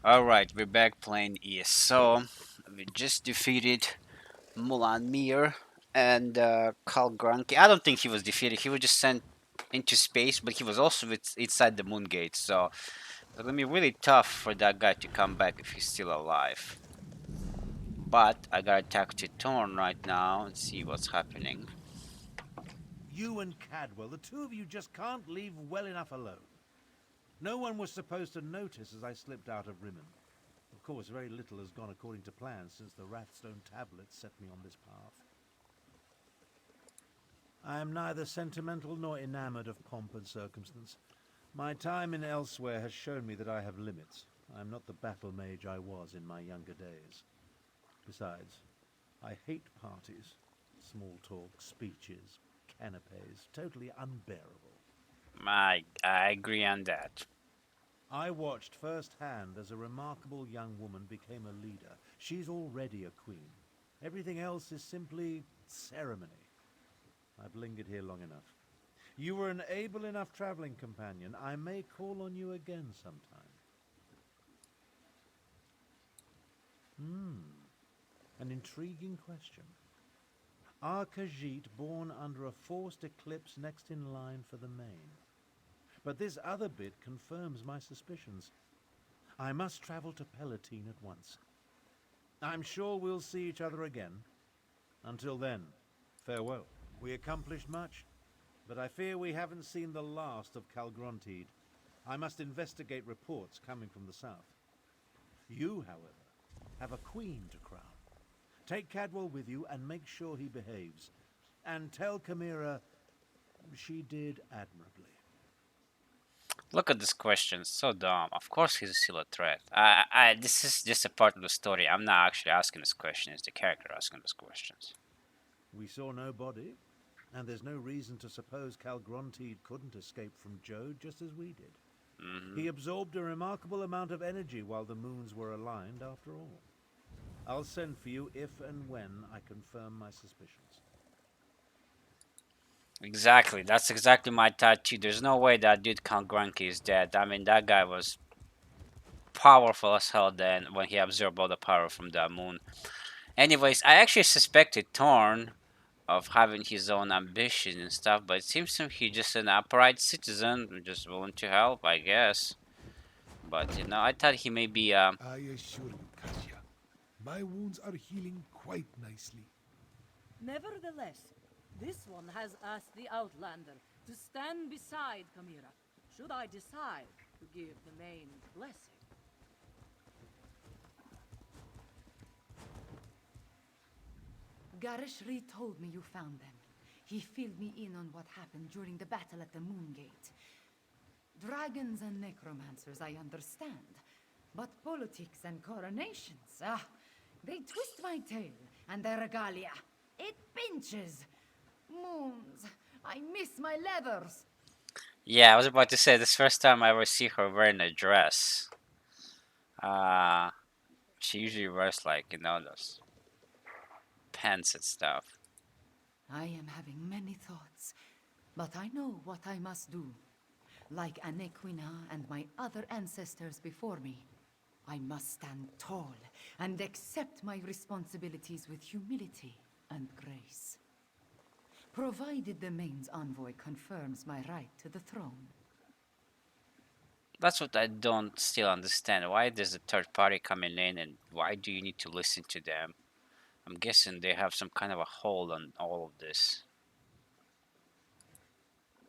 Alright, we're back playing East. So, we just defeated Mulan Mir and Khal Granki. I don't think he was defeated. He was just sent into space, but he was also inside the moon gate. So, it's gonna be really tough for that guy to come back if he's still alive. But I gotta attack to Torn right now and see what's happening. You and Cadwell, the two of you just can't leave well enough alone. No one was supposed to notice as I slipped out of Rimmon. Of course, very little has gone according to plan since the Wrathstone tablets set me on this path. I am neither sentimental nor enamored of pomp and circumstance. My time in Elsewhere has shown me that I have limits. I am not the battle mage I was in my younger days. Besides, I hate parties. Small talk, speeches, canapes, totally unbearable. I agree on that. I watched firsthand as a remarkable young woman became a leader. She's already a queen. Everything else is simply ceremony. I've lingered here long enough. You were an able enough traveling companion. I may call on you again sometime. An intriguing question. Are Khajiit born under a forced eclipse next in line for the main? But this other bit confirms my suspicions. I must travel to Palatine at once. I'm sure we'll see each other again. Until then, farewell. We accomplished much, but I fear we haven't seen the last of Calgrontide. I must investigate reports coming from the south. You, however, have a queen to crown. Take Cadwell with you and make sure he behaves. And tell Khamira she did admirably. Look at this question, so dumb. Of course he's still a threat. This is just a part of the story. I'm not actually asking this question. It's the character asking these questions. We saw no body, and there's no reason to suppose Calgrontide couldn't escape from Jode just as we did. Hmm. He absorbed a remarkable amount of energy while the moons were aligned, after all. I'll send for you if and when I confirm my suspicions. Exactly. That's exactly my thought too. There's no way that dude Count Grunky is dead. I mean, that guy was powerful as hell then when he absorbed all the power from the moon. Anyways, I actually suspected Thorn of having his own ambition and stuff, but it seems to me he's just an upright citizen, just willing to help, I guess. But I thought he may be I assure you, Kasia, my wounds are healing quite nicely. Nevertheless, this one has asked the Outlander to stand beside Khamira, should I decide to give the main blessing. Garishri told me you found them. He filled me in on what happened during the battle at the Moongate. Dragons and necromancers, I understand. But politics and coronations, they twist my tail and their regalia. It pinches. Moons, I miss my leathers. yeah, I was about to say this first time I ever see her wearing a dress. Uh she usually wears like, those pants and stuff. I am having many thoughts, but I know what I must do. Like Anequina and my other ancestors before me, I must stand tall and accept my responsibilities with humility and grace. Provided the Main's envoy confirms my right to the throne. That's what I don't still understand. Why there's a third party coming in and why do you need to listen to them? I'm guessing they have some kind of a hold on all of this.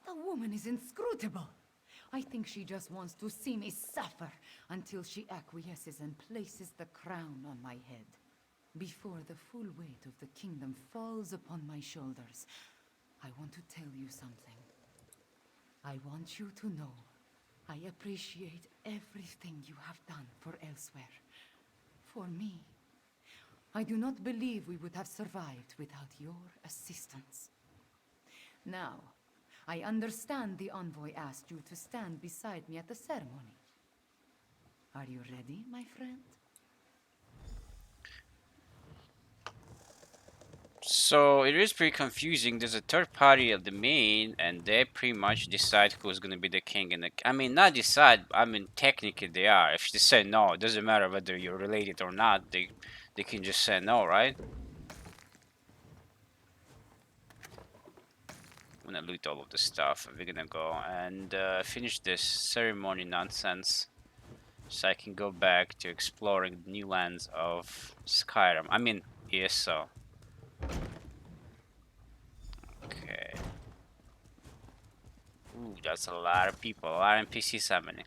The woman is inscrutable. I think she just wants to see me suffer until she acquiesces and places the crown on my head. Before the full weight of the kingdom falls upon my shoulders, I want to tell you something. I want you to know I appreciate everything you have done for Elsewhere. For me. I do not believe we would have survived without your assistance. Now, I understand the envoy asked you to stand beside me at the ceremony. Are you ready, my friend? So it is pretty confusing. There's a third party at the main, and they pretty much decide who's gonna be the king. And I mean, not decide. I mean, technically they are. If they say no, it doesn't matter whether you're related or not. They can just say no, right? I'm gonna loot all of the stuff, and we're gonna go and finish this ceremony nonsense, so I can go back to exploring the new lands of Skyrim. I mean, ESO. Okay. Ooh, that's a lot of people, a lot of NPCs happening.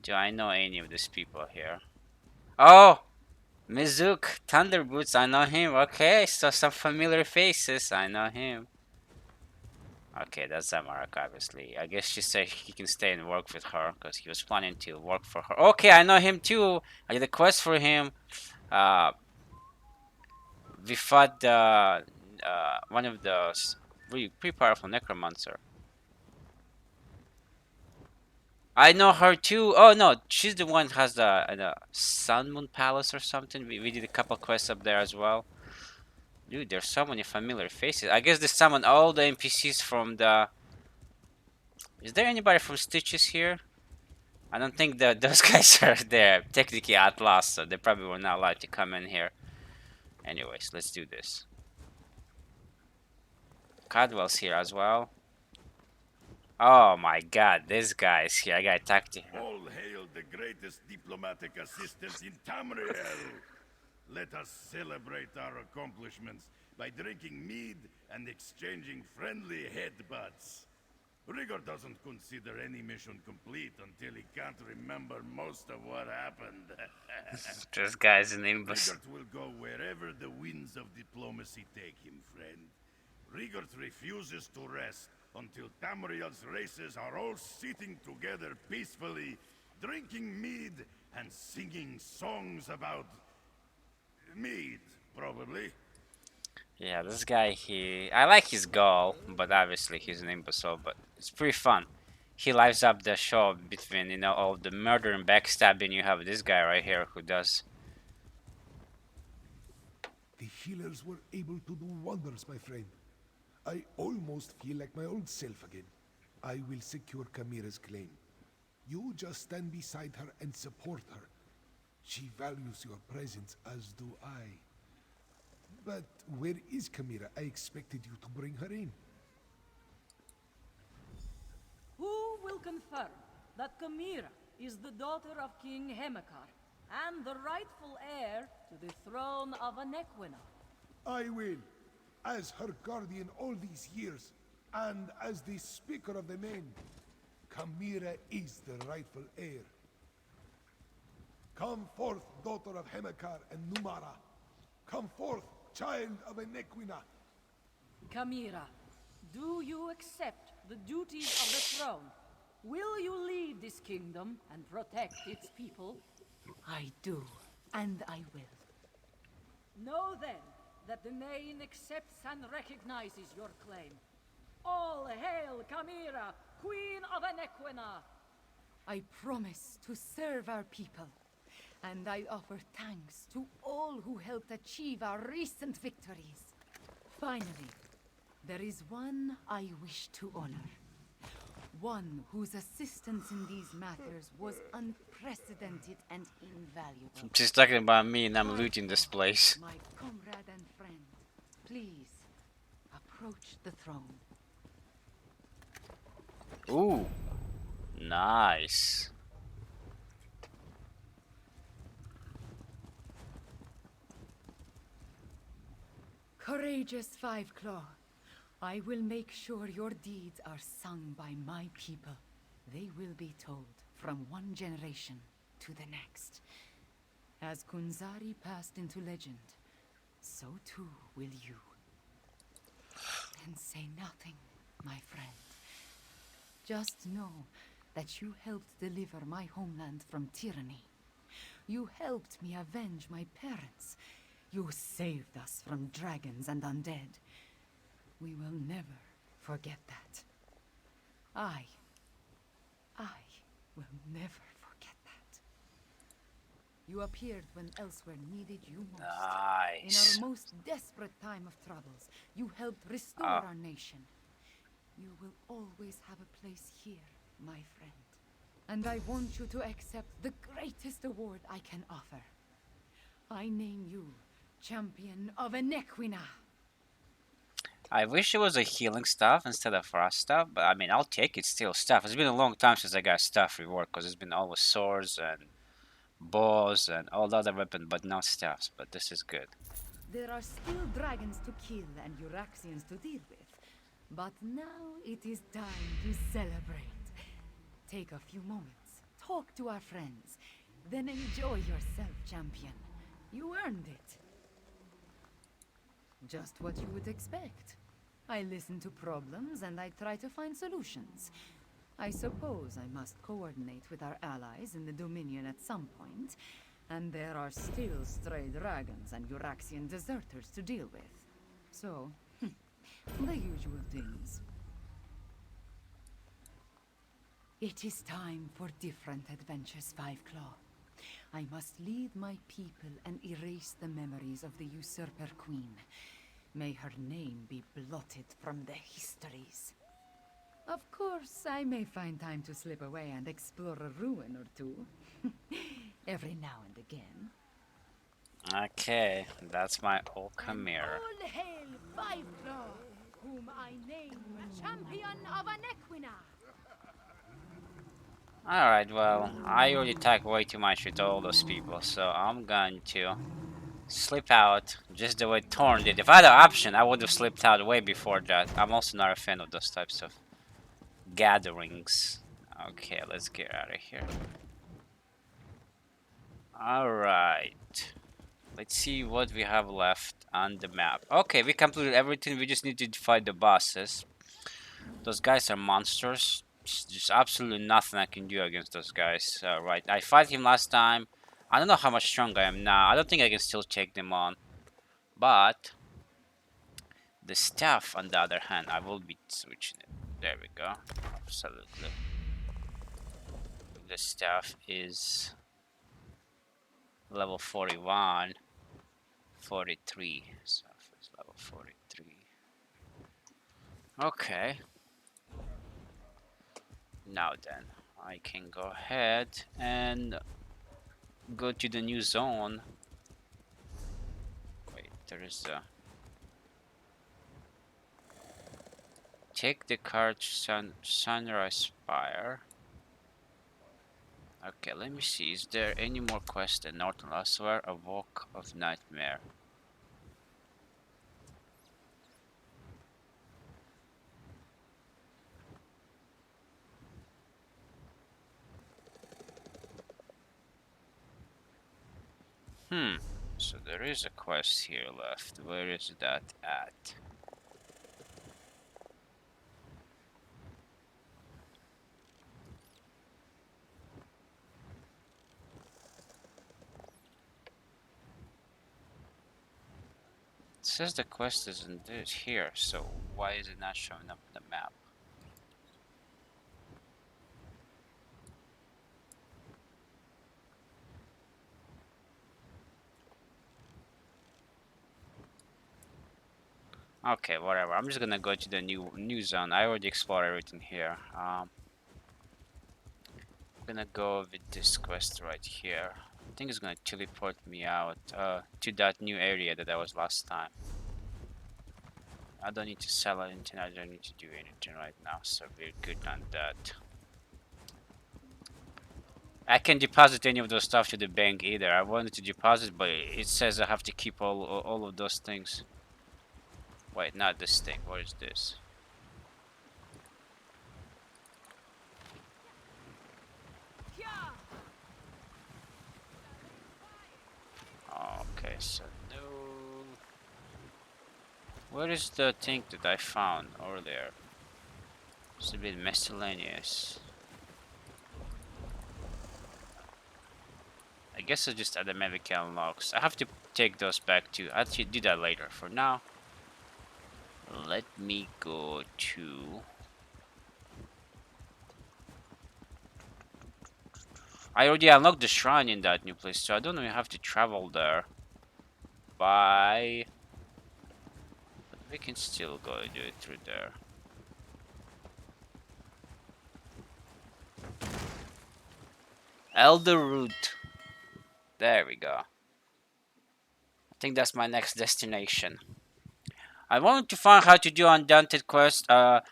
Do I know any of these people here? Oh! Mizuk, Thunderboots, I know him. Okay, so some familiar faces. I know him. Okay, that's Zamarek, obviously. I guess she said he can stay and work with her because he was planning to work for her. Okay, I know him too. I did a quest for him. Uh, we fought one of the really pretty powerful necromancer. I know her too. Oh no, she's the one who has the Sun Moon Palace or something. We did a couple quests up there as well. Dude, there's so many familiar faces. I guess they summon all the NPCs from the. Is there anybody from Stitches here? I don't think that those guys are there. Technically at last, so they probably were not allowed to come in here. Anyways, let's do this. Cadwell's here as well. Oh my god, this guy's here. I gotta talk to him. All hail the greatest diplomatic assistant in Tamriel. Let us celebrate our accomplishments by drinking mead and exchanging friendly headbutts. Rigor doesn't consider any mission complete until he can't remember most of what happened. This guy's an imbecile. Rigert will go wherever the winds of diplomacy take him, friend. Rigert refuses to rest until Tamriel's races are all sitting together peacefully, drinking mead and singing songs about mead, probably. Yeah, this guy, I like his goal, but obviously he's an imbecile, but it's pretty fun. He lives up the show between, all the murder and backstabbing. You have this guy right here who does. The healers were able to do wonders, my friend. I almost feel like my old self again. I will secure Khamira's claim. You just stand beside her and support her. She values your presence, as do I. But where is Khamira? I expected you to bring her in. Who will confirm that Khamira is the daughter of King Hemekar and the rightful heir to the throne of Anequina? I will, as her guardian all these years, and as the speaker of the men. Khamira is the rightful heir. Come forth, daughter of Hemekar and Numara. Come forth, child of Anequina. Khamira, do you accept the duties of the throne? Will you lead this kingdom and protect its people? I do, and I will. Know then that the Main accepts and recognizes your claim. All hail Khamira, Queen of Anequina! I promise to serve our people, and I offer thanks to all who helped achieve our recent victories. Finally, there is one I wish to honor. One whose assistance in these matters was unprecedented and invaluable. She's talking about me and I'm looting this place. My comrade and friend, please approach the throne. Ooh, nice. Courageous Five Claw, I will make sure your deeds are sung by my people. They will be told from one generation to the next. As Kunzari passed into legend, so too will you. And say nothing, my friend. Just know that you helped deliver my homeland from tyranny. You helped me avenge my parents. You saved us from dragons and undead. We will never forget that. I will never forget that. You appeared when elsewhere needed you most. In our Nice. most desperate time of troubles, you helped restore Oh, our nation. You will always have a place here, my friend. And I want you to accept the greatest award I can offer. I name you Champion of Enequina. I wish it was a healing stuff instead of frost stuff, but I mean, I'll take it still. Stuff. It's been a long time since I got stuff reward because it's been always swords and bows and all the other weapons, but not stuffs. But this is good. There are still dragons to kill and Euraxians to deal with. But now it is time to celebrate. Take a few moments, talk to our friends, then enjoy yourself, champion. You earned it. Just what you would expect. I listen to problems and I try to find solutions. I suppose I must coordinate with our allies in the Dominion at some point, and there are still stray dragons and Euraxian deserters to deal with. So, the usual things. It is time for different adventures, Fiveclaw. I must lead my people and erase the memories of the usurper queen. May her name be blotted from the histories. Of course, I may find time to slip away and explore a ruin or two. Every now and again. Okay, that's my old And Khamira. all hail Fiveclaw, whom I name Champion of Enequina. Alright, well, I already talked way too much with all those people, so I'm going to slip out just the way Thorn did. If I had an option, I would have slipped out way before that. I'm also not a fan of those types of gatherings. Okay, let's get out of here. Alright. Let's see what we have left on the map. Okay, we completed everything. We just need to fight the bosses. Those guys are monsters. Just absolutely nothing I can do against those guys. Right, I fought him last time. I don't know how much stronger I am now. I don't think I can still take them on. But the staff, on the other hand, I will be switching it. There we go. Absolutely. The staff is level 41. 43. Staff is level 43. Okay. Now then, I can go ahead and go to the new zone. Wait, there is a... Take the card Sunrise Spire. Okay, let me see. Is there any more quest than Northern Elsewhere? A Walk of Nightmare. So there is a quest here left. Where is that at? It says the quest isn't this here, so why is it not showing up on the map? Okay, whatever. I'm just gonna go to the new zone. I already explored everything here. I'm gonna go with this quest right here. I think it's gonna teleport me out to that new area that I was last time. I don't need to sell anything. I don't need to do anything right now, so we're good on that. I can deposit any of those stuff to the bank either. I wanted to deposit, but it says I have to keep all of those things. Wait, not this thing. What is this? Okay, so no. Where is the thing that I found earlier? It's a bit miscellaneous. I guess I just automatically unlocks. I have to take those back too. I'll actually do that later. For now, let me go to I already unlocked the shrine in that new place, so I don't even have to travel there. By... But we can still go do it through there. Elder Root. There we go. I think that's my next destination. I wanted to find how to do Undaunted quest, guild,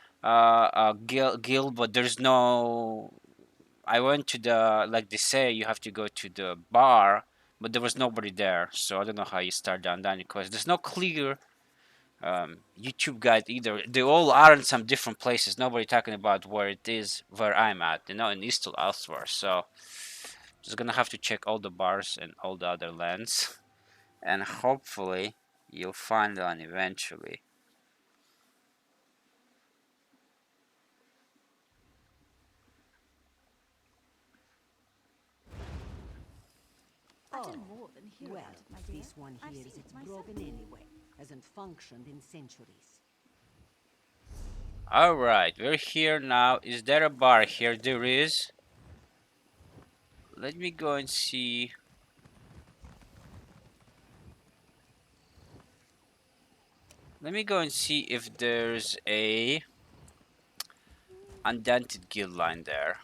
but there's no. I went to the, like they say, you have to go to the bar, but there was nobody there, so I don't know how you start the Undaunted quest. There's no clear YouTube guide either. They all are in some different places. Nobody talking about where it is, where I'm at, in East or elsewhere. So just gonna have to check all the bars and all the other lands, and hopefully you'll find one eventually. Oh, well, this one here is broken anyway. Hasn't functioned in centuries. Alright, we're here now. Is there a bar here? There is. Let me go and see. Let me go and see if there's a undented guild line there.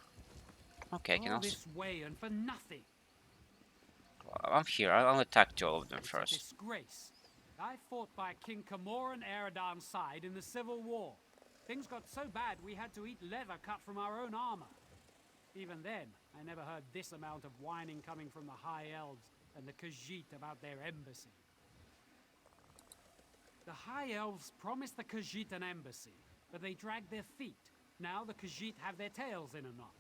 Okay, I can All also. this way and for nothing. I'm here. I'll attack all of them It's a first. disgrace. I fought by King Khamira and Eridan's side in the Civil War. Things got so bad we had to eat leather cut from our own armor. Even then, I never heard this amount of whining coming from the High Elves and the Khajiit about their embassy. The High Elves promised the Khajiit an embassy, but they dragged their feet. Now the Khajiit have their tails in a knot.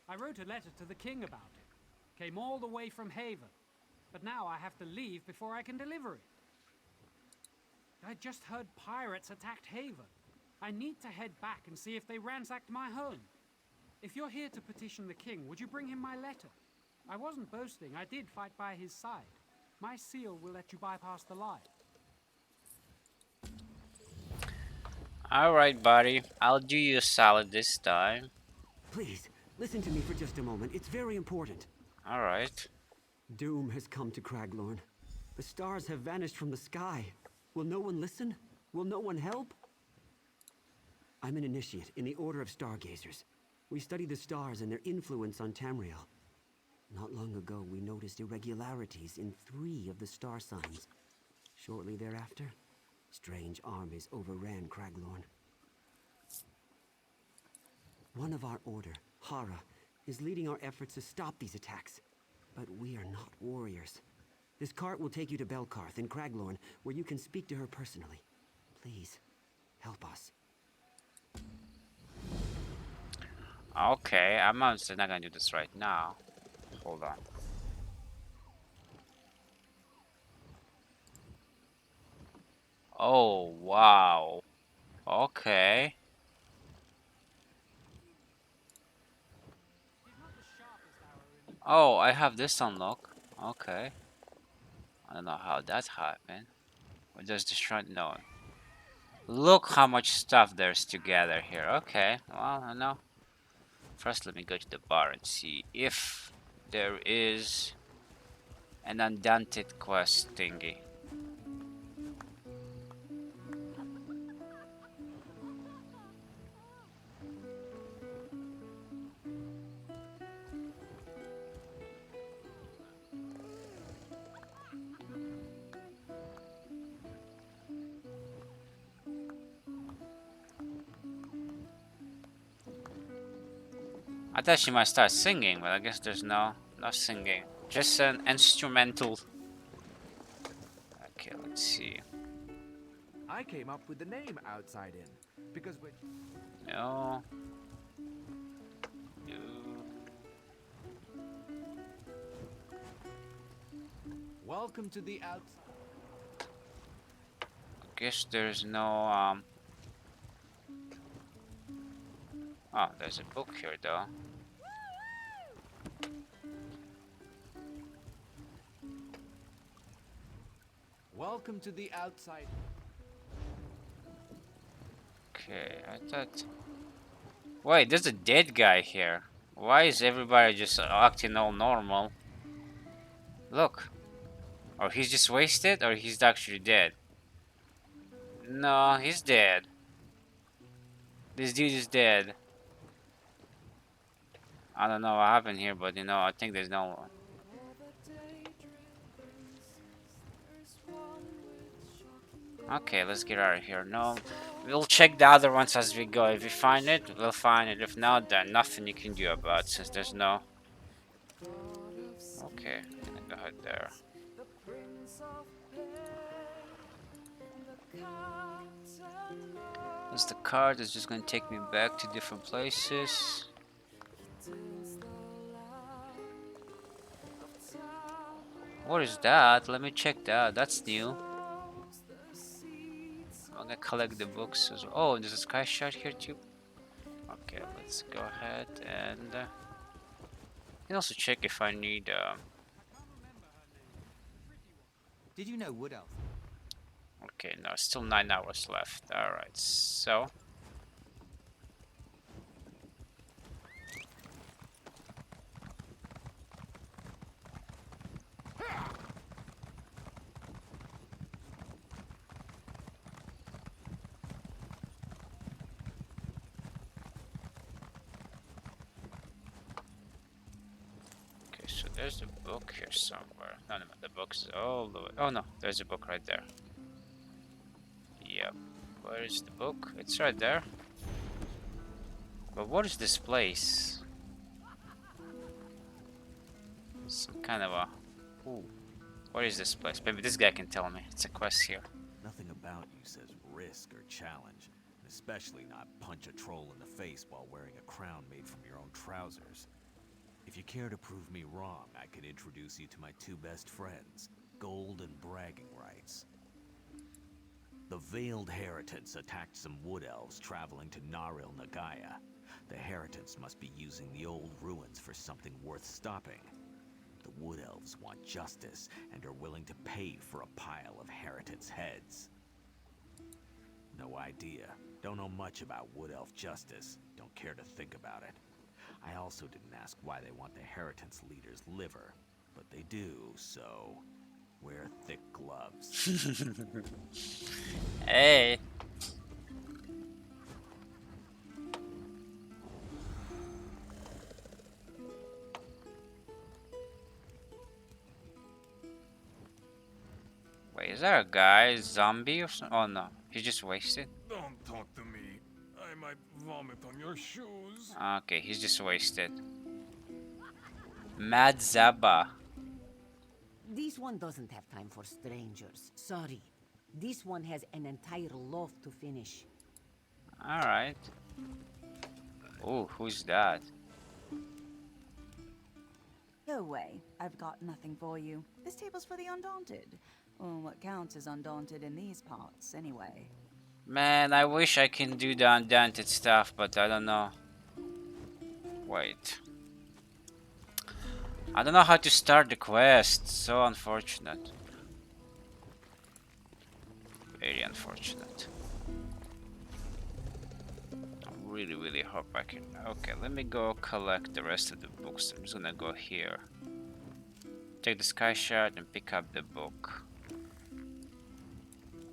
I wrote a letter to the king about it. Came all the way from Haven. But now I have to leave before I can deliver it. I just heard pirates attacked Haven. I need to head back and see if they ransacked my home. If you're here to petition the king, would you bring him my letter? I wasn't boasting. I did fight by his side. My seal will let you bypass the lie. Alright, buddy. I'll do you a solid this time. Please, listen to me for just a moment. It's very important. Alright. Doom has come to Craglorn. The stars have vanished from the sky. Will no one listen? Will no one help? I'm an initiate in the Order of Stargazers. We study the stars and their influence on Tamriel. Not long ago, we noticed irregularities in 3 of the star signs. Shortly thereafter, strange armies overran Craglorn. One of our order, Hara, is leading our efforts to stop these attacks. But we are not warriors. This cart will take you to Belkarth in Craglorn, where you can speak to her personally. Please, help us. Okay, I'm honestly not gonna do this right now. Hold on. Oh, wow. Okay. Oh, I have this unlocked. Okay. I don't know how that happened. What does the shrine? No. Look how much stuff there's to gather here. Okay. Well, I know. First, let me go to the bar and see if there is an undaunted quest thingy. I thought she might start singing, but I guess there's no singing. Just an instrumental. Okay, let's see. I came up with the name Outside In because we No. No. welcome to the outside. Guess there's no Oh, there's a book here though. Welcome to the outside. Okay, I thought. Wait, there's a dead guy here. Why is everybody just acting all normal? Look. Or he's just wasted, or he's actually dead. No, he's dead. This dude is dead. I don't know what happened here, but you know, I think there's no one. Okay, let's get out of here. No, we'll check the other ones as we go. If we find it, we'll find it. If not, then nothing you can do about it, since there's no... Okay, I'm gonna go ahead there. That's the card. It's just gonna take me back to different places. What is that? Let me check that. That's new. I'm gonna collect the books as well. Oh, there's a sky shot here too. Okay, let's go ahead and you can also check if I need. Did you know Wood Elf? Okay, no, still 9 hours left. All right, so. Okay, so there's a book here somewhere. No, no, the book's all the way. Oh no, there's a book right there. Yep. Where is the book? It's right there. But what is this place? Some kind of a... Ooh. What is this place? Maybe this guy can tell me. It's a quest here. Nothing about you says risk or challenge, and especially not punch a troll in the face while wearing a crown made from your own trousers. If you care to prove me wrong, I could introduce you to my two best friends, Gold and Bragging Rights. The Veiled Heritants attacked some Wood Elves traveling to Naril Nagaya. The Heritants must be using the old ruins for something worth stopping. The Wood Elves want justice and are willing to pay for a pile of Heritants' heads. No idea. Don't know much about Wood Elf justice. Don't care to think about it. I also didn't ask why they want the Heritants leader's liver, but they do, so wear thick gloves. Hey. Wait, is that a guy? Zombie or something? Oh no, he's just wasted. Don't talk to me. I might vomit on your shoes. Okay, he's just wasted. Mad Zaba. This one doesn't have time for strangers. Sorry. This one has an entire loaf to finish. Alright. Oh, who's that? Go away. I've got nothing for you. This table's for the undaunted. Or what counts as undaunted in these parts, anyway. Man, I wish I can do the undaunted stuff, but I don't know. Wait. I don't know how to start the quest. So unfortunate. Very unfortunate. I really hope I can. Okay, let me go collect the rest of the books. I'm just gonna go here. Take the sky shard and pick up the book.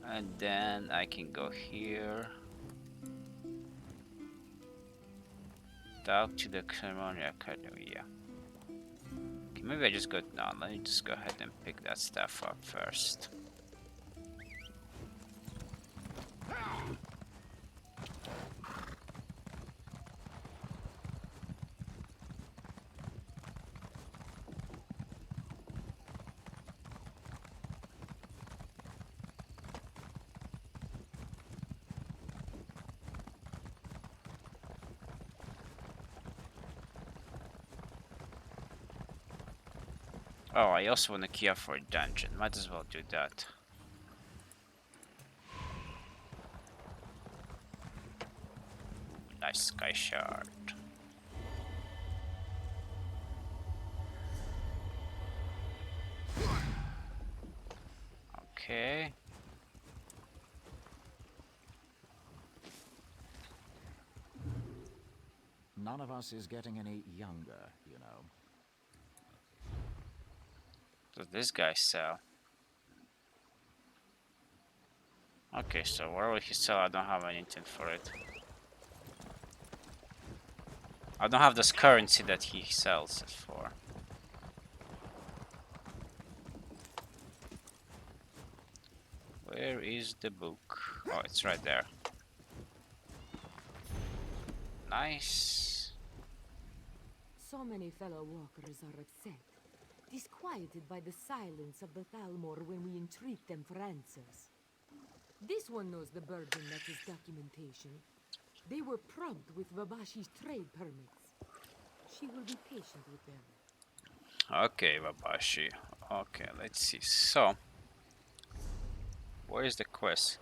And then I can go here. Talk to the Khamira Academy. Yeah. Okay, maybe I just go. No, let me just go ahead and pick that stuff up first. Oh, I also want to key up for a dungeon. Might as well do that. Nice sky shard. Okay. None of us is getting any younger, you know. What does this guy sell? Okay, so where will he sell? I don't have any intent for it. I don't have this currency that he sells it for. Where is the book? Oh, it's right there. Nice. So many fellow walkers are upset, disquieted by the silence of the Thalmor when we entreat them for answers. This one knows the burden that is documentation. They were prompt with Wabashi's trade permits. She will be patient with them. Okay, Wabashi. Okay, let's see. So, where is the quest?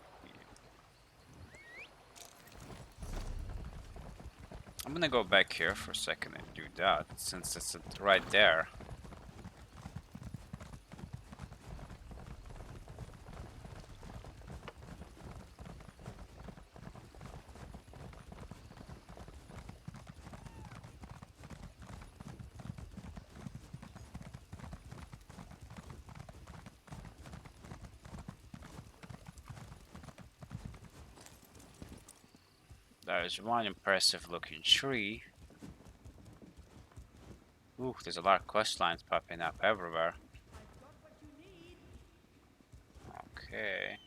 I'm gonna go back here for a second and do that, since it's right there. There's one impressive looking tree. Ooh, there's a lot of quest lines popping up everywhere. Okay.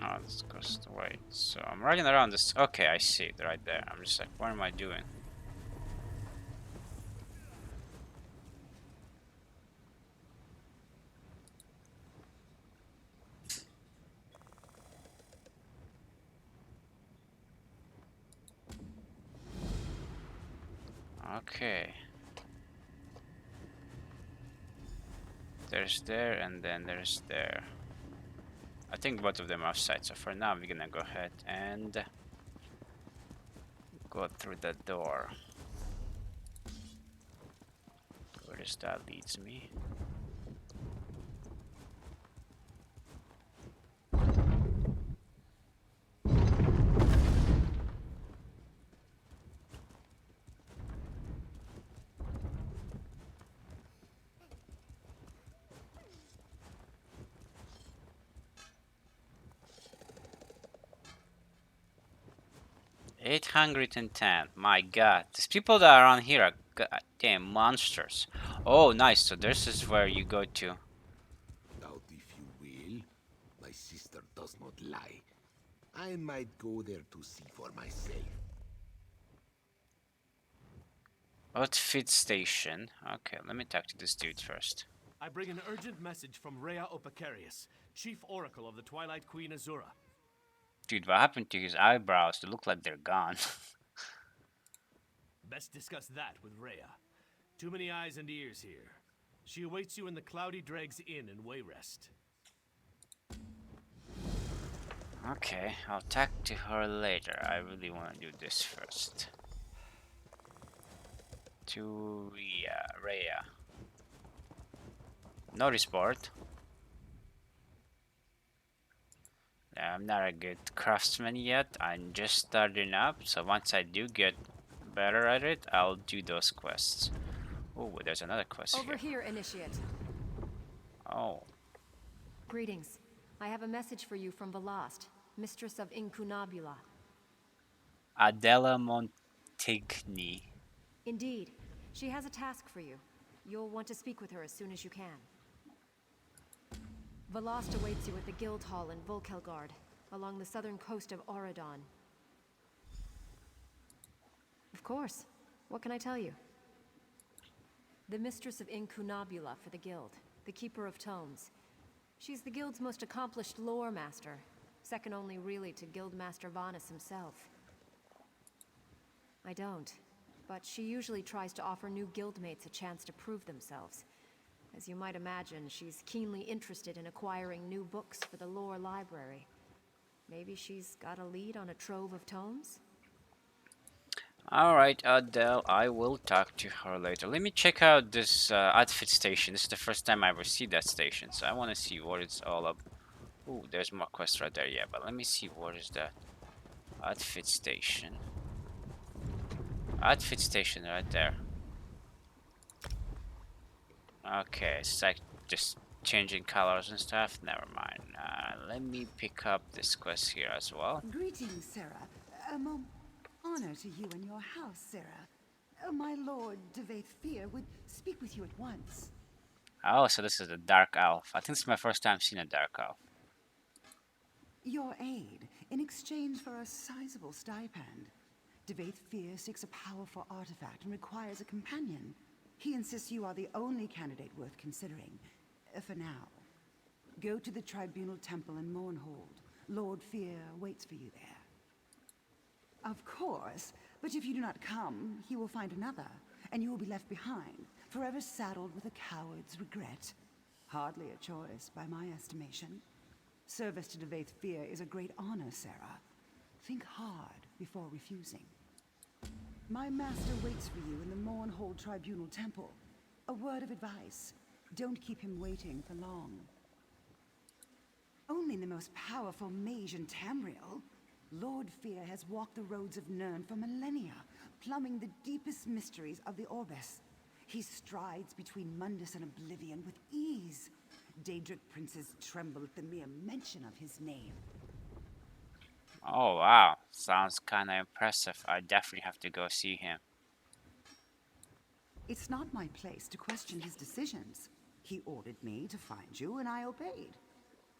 Oh, this goes to wait. So I'm running around this. Okay, I see it right there. I'm just like, what am I doing? Okay. There's there and then there's there. I think both of them are outside, so for now we're gonna go ahead and go through the door. Where does that leads me? 810. My god. These people that are on here are goddamn monsters. Oh, nice. So this is where you go to. Doubt if you will. My sister does not lie. I might go there to see for myself. Outfit station. Okay, let me talk to this dude first. I bring an urgent message from Rhea Opacarius, Chief Oracle of the Twilight Queen Azura. Dude, what happened to his eyebrows? They look like they're gone. Best discuss that with Rhea. Too many eyes and ears here. She awaits you in the Cloudy Dregs Inn in Wayrest. Okay, I'll talk to her later. I really want to do this first. To Rhea. Notice board. I'm not a good craftsman yet. I'm just starting up, so once I do get better at it, I'll do those quests. Oh, there's another quest Over here, Initiate. Oh. Greetings. I have a message for you from Velast, Mistress of Incunabula. Adela Montigny. Indeed. She has a task for you. You'll want to speak with her as soon as you can. Velast awaits you at the Guild Hall in Volkelgard, along the southern coast of Auradon. Of course. What can I tell you? The Mistress of Incunabula for the Guild, the Keeper of Tomes. She's the Guild's most accomplished lore master, second only really to Guildmaster Vanus himself. I don't. But she usually tries to offer new guildmates a chance to prove themselves. As you might imagine, she's keenly interested in acquiring new books for the lore library. Maybe she's got a lead on a trove of tomes? Alright, Adele, I will talk to her later. Let me check out this outfit station. This is the first time I ever see that station, so I want to see what it's all up. Ooh, there's more quests right there, yeah, but let me see what is that outfit station. Outfit station right there. Okay, it's like just changing colors and stuff. Never mind. Let me pick up this quest here as well. Greetings, Sarah. Honor to you and your house, Sarah. My lord, Devaith Fear, would speak with you at once. Oh, so this is a dark elf. I think it's my first time seeing a dark elf. Your aid, in exchange for a sizable stipend. Devaith Fear seeks a powerful artifact and requires a companion. He insists you are the only candidate worth considering, for now. Go to the Tribunal Temple in Mournhold. Lord Fear waits for you there. Of course, but if you do not come, he will find another, and you will be left behind, forever saddled with a coward's regret. Hardly a choice, by my estimation. Service to Devaith Fear is a great honor, Sarah. Think hard before refusing. My master waits for you in the Mournhold Tribunal Temple. A word of advice. Don't keep him waiting for long. Only the most powerful mage in Tamriel, Lord Fear has walked the roads of Nirn for millennia, plumbing the deepest mysteries of the Orbis. He strides between Mundus and Oblivion with ease. Daedric princes tremble at the mere mention of his name. Oh wow, sounds kinda impressive. I definitely have to go see him. It's not my place to question his decisions. He ordered me to find you, and I obeyed.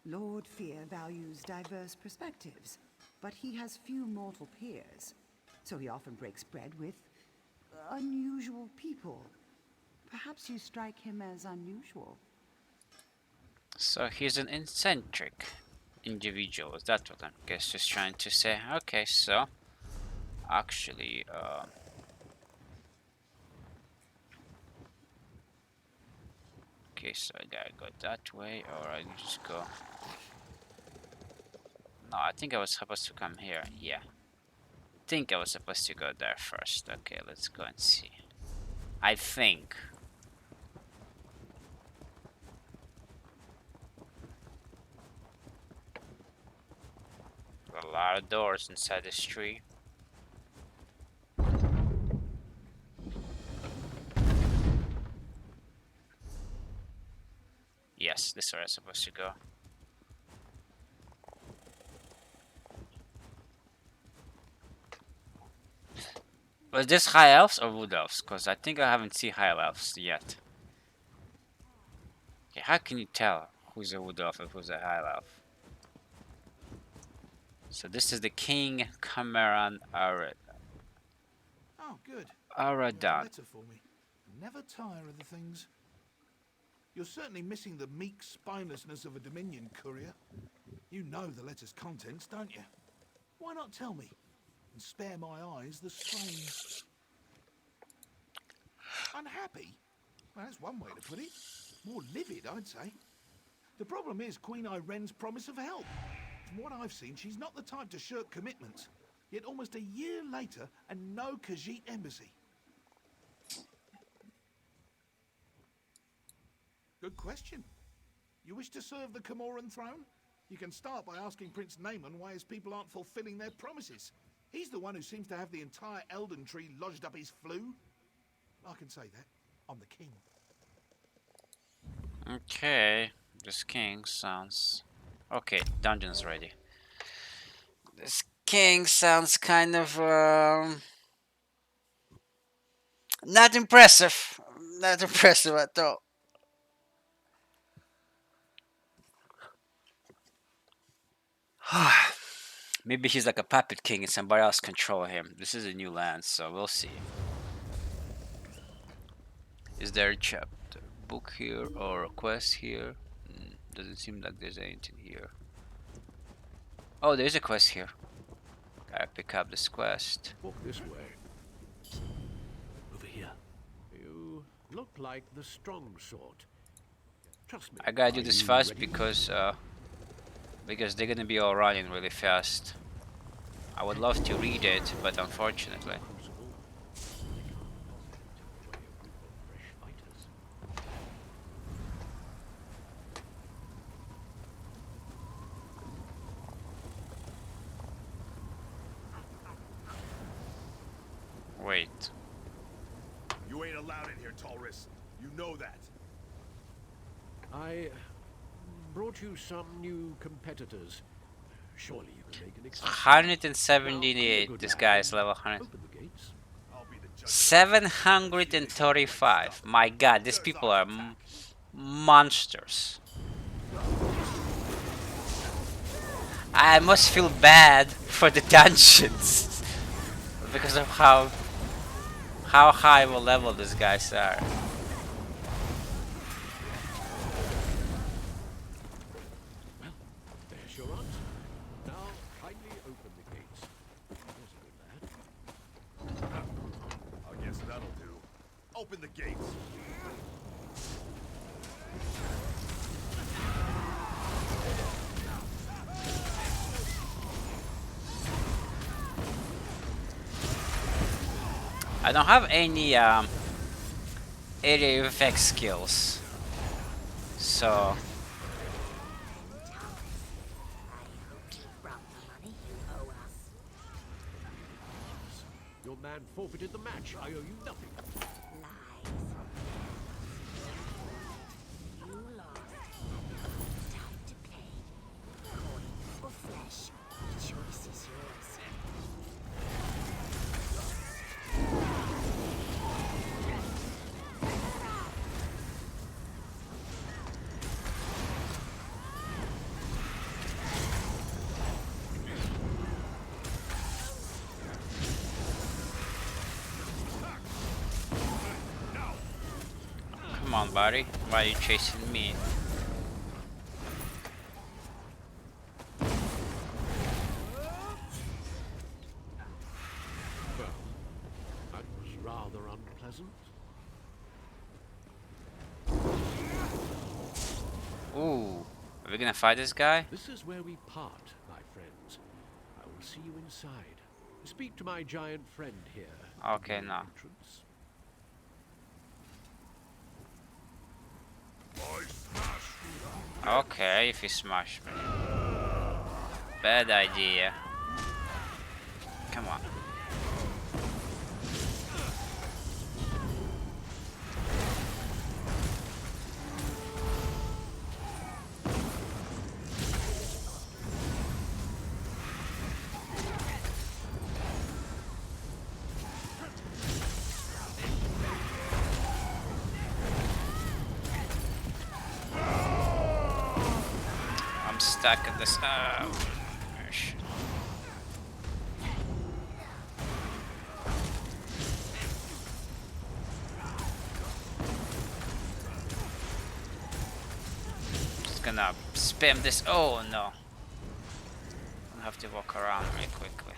Lord Fear values diverse perspectives, but he has few mortal peers, so he often breaks bread with unusual people. Perhaps you strike him as unusual. So he's an eccentric individual. Is that what I'm guess just trying to say? Okay, so actually, okay, so I gotta go that way, or I can just go. No, I think I was supposed to come here. Yeah, I think I was supposed to go there first. Okay, let's go and see. I think. A lot of doors inside this tree. Yes, this is where I'm supposed to go. Was this high elves or wood elves? Because I think I haven't seen high elves yet. Okay, how can you tell who's a wood elf and who's a high elf? So this is the King Khamira Oh, good. Aradan. You have a letter for me. Never tire of the things. You're certainly missing the meek spinelessness of a Dominion courier. You know the letter's contents, don't you? Why not tell me? And spare my eyes the strain. Unhappy? Well, that's one way to put it. More livid, I'd say. The problem is Queen Irene's promise of help. From what I've seen, she's not the type to shirk commitments. Yet almost a year later, and no Khajiit embassy. Good question. You wish to serve the Comoran throne? You can start by asking Prince Naaman why his people aren't fulfilling their promises. He's the one who seems to have the entire Elden Tree lodged up his flue. I can say that. I'm the king. Okay, this king sounds... Okay, dungeon's ready. This king sounds kind of... not impressive. Not impressive at all. Maybe he's like a puppet king and somebody else control him. This is a new land, so we'll see. Is there a chapter book here or a quest here? Doesn't seem like there's anything here. Oh, there's a quest here. Gotta pick up this quest. Walk this way. look like the strong sort. Trust me. I gotta do this fast because they're gonna be all running really fast. I would love to read it, but unfortunately. Wait. You ain't allowed in here, Taurus. You know that. I brought you some new competitors. Surely you can make an exception. 178. This guy is level 100. 735. My god, these people are monsters. I must feel bad for the dungeons because of how high of a level these guys are. There's your answer. Now, kindly open the gates. There's a good lad. I guess that'll do. Open the gates. I don't have any area effect skills, so Your man forfeited the match. I owe you nothing. You lost. Time to play. Coin or flesh. The choice is yours. come on, buddy. Why are you chasing me? Well, that was rather unpleasant. Ooh, are we gonna fight this guy? This is where we part, my friends. I will see you inside. Speak to my giant friend here. Okay, no. Entrance. Okay, if you smash me. Bad idea. Come on. I'm stuck in this. Shit. Just gonna spam this. Oh no. I have to walk around really quickly.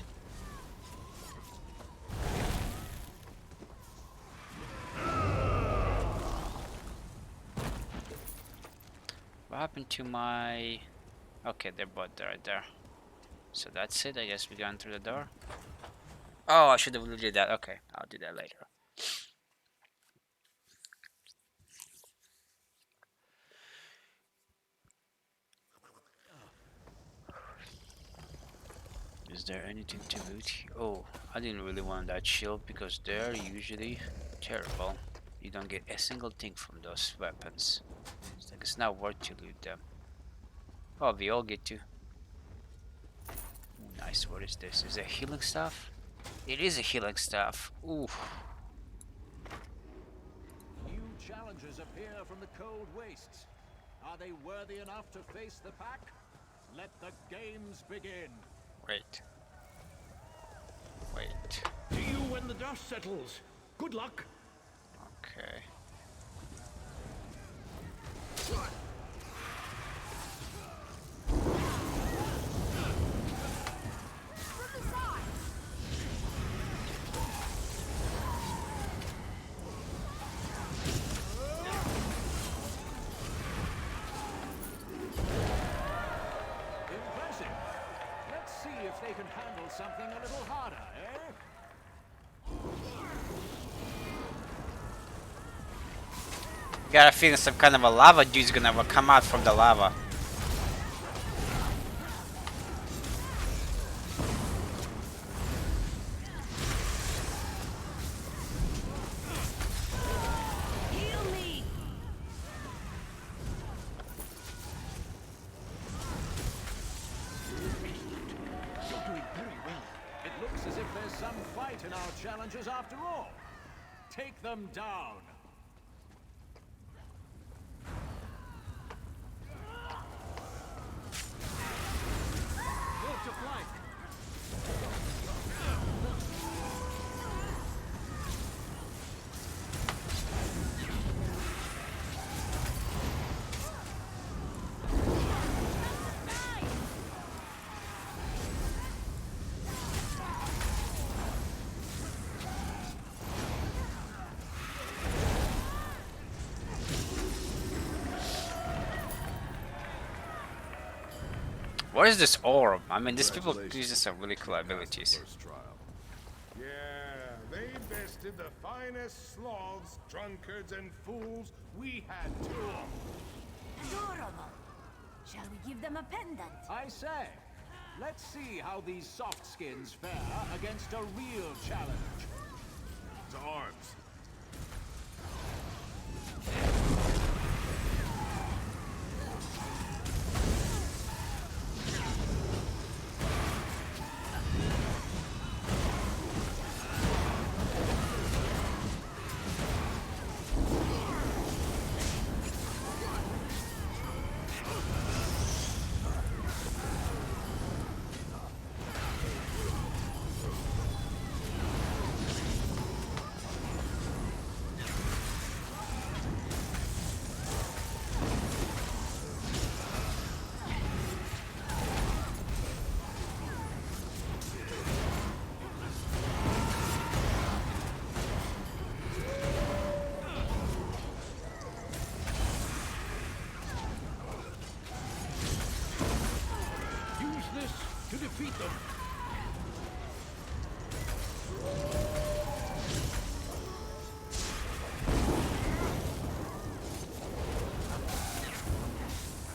What happened to my... Okay, they're both right there. So that's it, I guess we're going through the door. Oh, I should have did that. Okay, I'll do that later. Is there anything to loot here? Oh, I didn't really want that shield because they're usually terrible. You don't get a single thing from those weapons. It's like it's not worth to loot them. Oh, we all get to. Ooh, nice. What is this? Is it healing stuff? It is a healing stuff. Ooh. New challengers appear from the cold wastes. Are they worthy enough to face the pack? Let the games begin. Wait. Wait. See you when the dust settles. Good luck. Okay. build something a little harder, eh? Got a feeling some kind of a lava dude's gonna come out from the lava. Heal me! You're doing very well. It looks as if there's some fight in our challengers after all. Take them down. Move to flank. What is this orb? I mean, these people use some really cool abilities. Yeah, they bested the finest sloths, drunkards, and fools we had to. Adorable. Shall we give them a pendant? I say, let's see how these soft skins fare against a real challenge. To arms. To defeat them.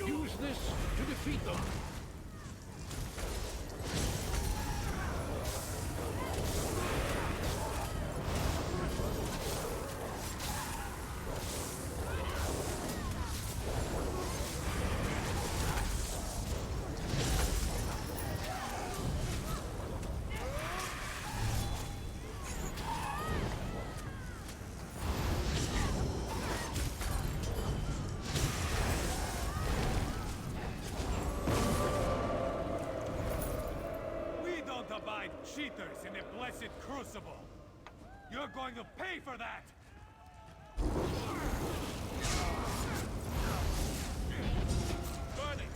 Use this to defeat them. Abide cheaters in the blessed crucible. You're going to pay for that! Burn it!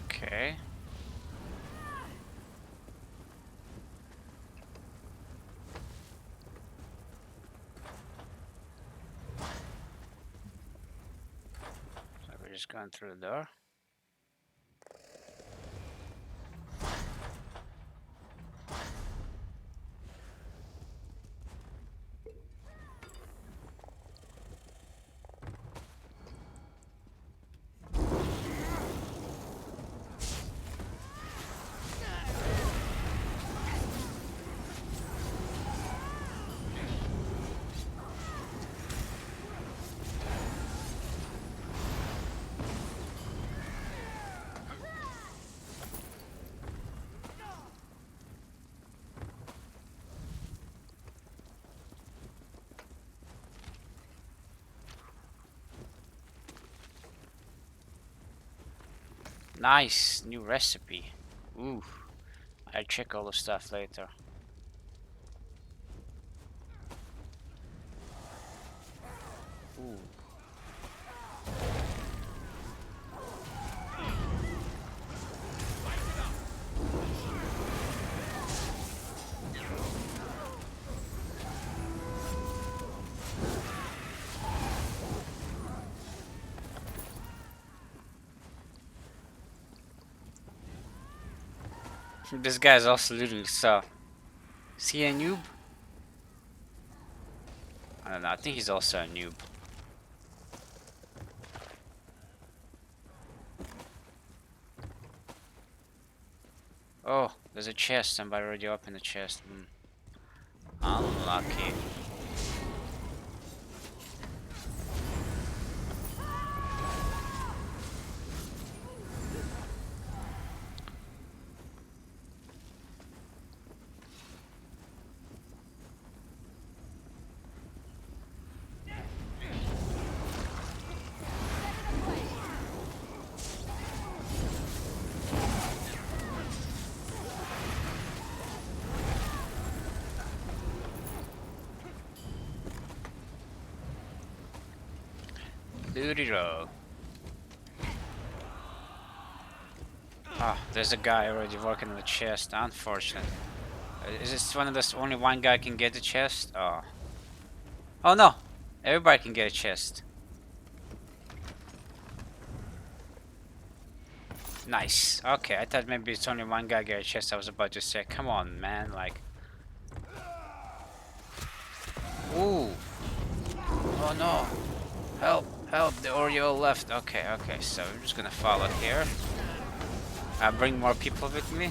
Okay. Just going through the door. Nice new recipe. Ooh, I'll check all the stuff later. Ooh. This guy's also looting stuff. Is he a noob? I don't know. I think he's also a noob. Oh, there's a chest. Somebody already opened the chest. Unlucky. Doody-do. Ah, there's a guy already working on the chest. Unfortunate. Is this one of those only one guy can get the chest? Oh. Oh no! Everybody can get a chest. Nice. Okay, I thought maybe it's only one guy get a chest. I was about to say, come on, man. Like. Ooh. Oh no. Help! Help! The Oreo left. Okay, okay. So we're just gonna follow here. Bring more people with me.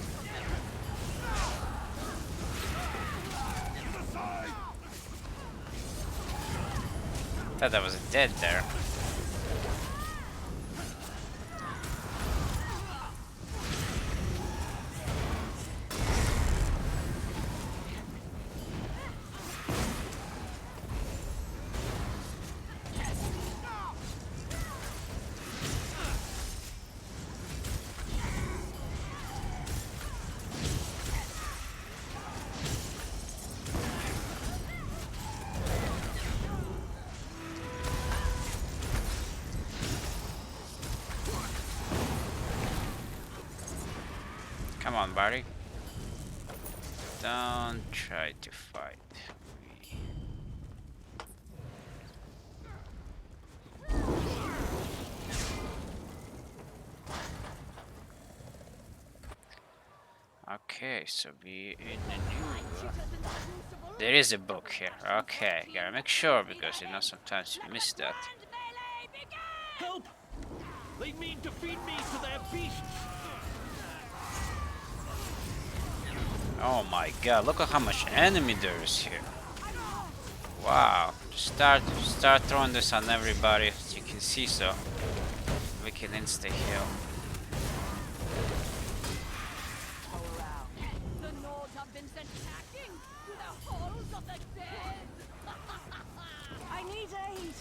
Thought I was dead there. Come on, buddy. Don't try to fight me. Okay, so we in the new. There is a book here. Okay, gotta make sure because you know sometimes you miss that. Help! They mean to feed me to their beasts! Oh my god, look at how much enemy there is here. Wow. Start throwing this on everybody, as you can see, so we can insta heal. The Nords have been sent packing to the halls of the dead. I need aid.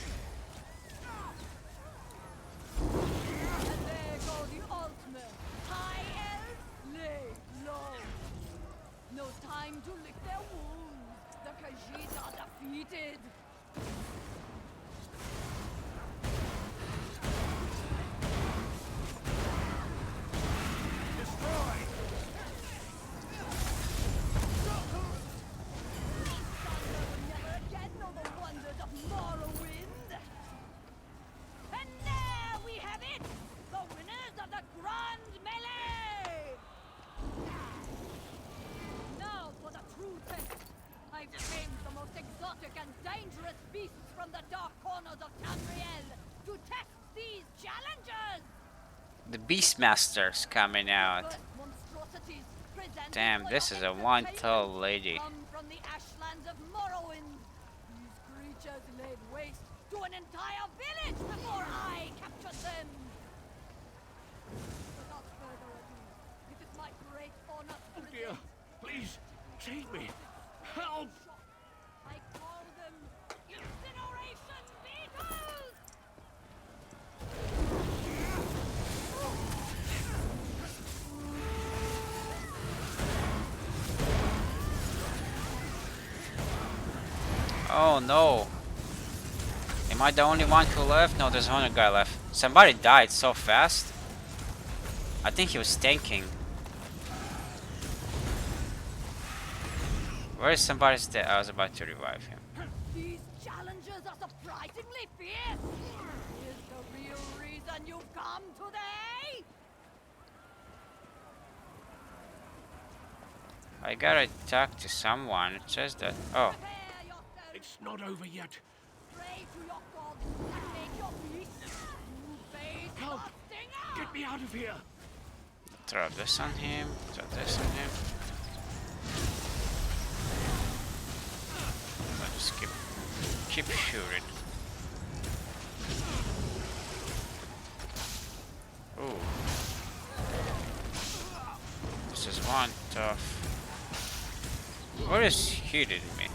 And there go the ultimate. High elves, lay low. No time to lick their wounds. The Khajiit are defeated. I've tamed the most exotic and dangerous beasts from the dark corners of Tamriel to test these challenges! The Beastmaster's coming out. Damn, this is a one-tall lady. Come from the ashlands of Morrowind. These creatures laid waste to an entire village before I captured them. Without further ado, it is my great honor to Oh dear! Please, save me! Help! I call them incineration beetles! Oh no. Am I the only one who left? No, there's only guy left. Somebody died so fast. I think he was tanking. Where is somebody's dead? I was about to revive him. These challengers are surprisingly fierce. Is the real reason you've come today? I gotta talk to someone. It says that. Oh. It's not over yet. Help! Get me out of here! Throw this on him. Throw this on him. I'll just keep shooting. Ooh. This is one tough. What is hitting me?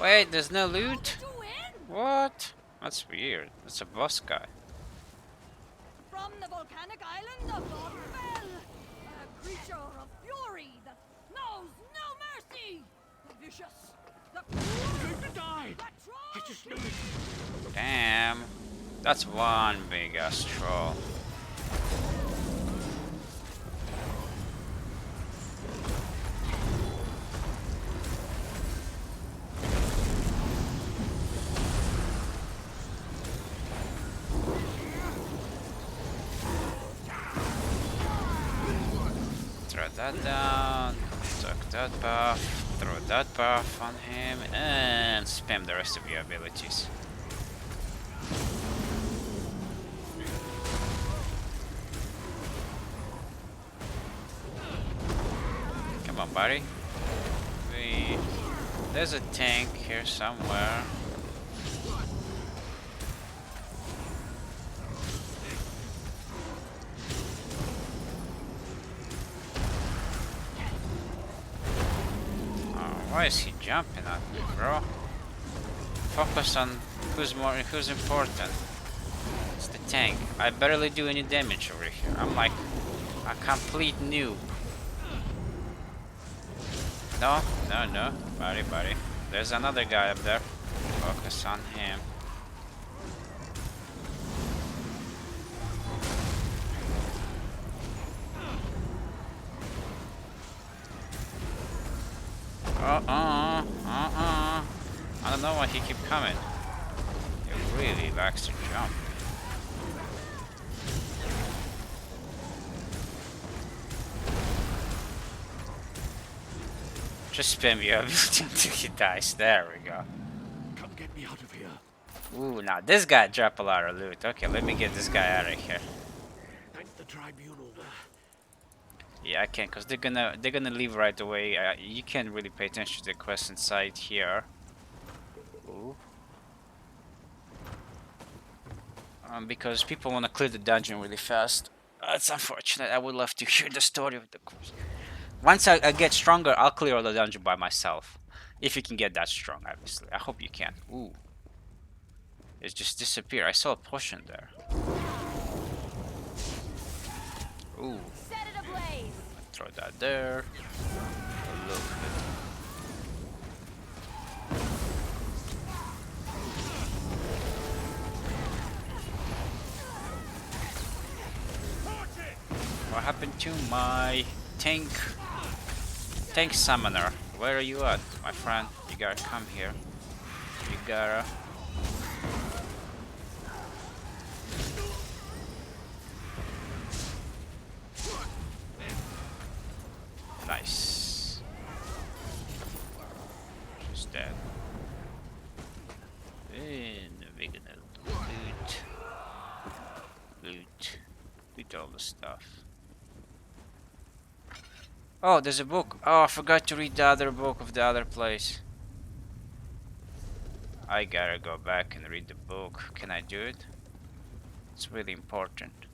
Wait, there's no loot? What? That's weird. That's a boss guy. From the volcanic island of Lordfell, a creature of fury that knows no mercy. The vicious, the cruel, I'm going to die. I just knew it. Damn. That's one big ass troll. Throw that down, tuck that buff, throw that buff on him, and spam the rest of your abilities. Come on, buddy. There's a tank here somewhere. Why is he jumping at me, bro? Focus on who's important. It's the tank. I barely do any damage over here. I'm like a complete noob. No, buddy. There's another guy up there. Focus on him. I don't know why he keep coming. He really likes to jump. Just spam your ability until he dies. There we go. Come get me out of here. Ooh, now this guy dropped a lot of loot. Okay, let me get this guy out of here. Thank the tribunal. Yeah, I can't, cause they're gonna leave right away. You can't really pay attention to the quest inside here. Ooh. Because people want to clear the dungeon really fast. That's unfortunate. I would love to hear the story of the quest. Once I get stronger, I'll clear all the dungeon by myself. If you can get that strong, obviously. I hope you can. Ooh. It just disappeared. I saw a potion there. Ooh. Set it ablaze. Throw that there. A little bit. What happened to my tank summoner? Where are you at, my friend? You gotta come here. You gotta. Nice. She's dead. And we're gonna loot all the stuff. Oh, there's a book. Oh, I forgot to read the other book of the other place. I gotta go back and read the book. Can I do it? It's really important.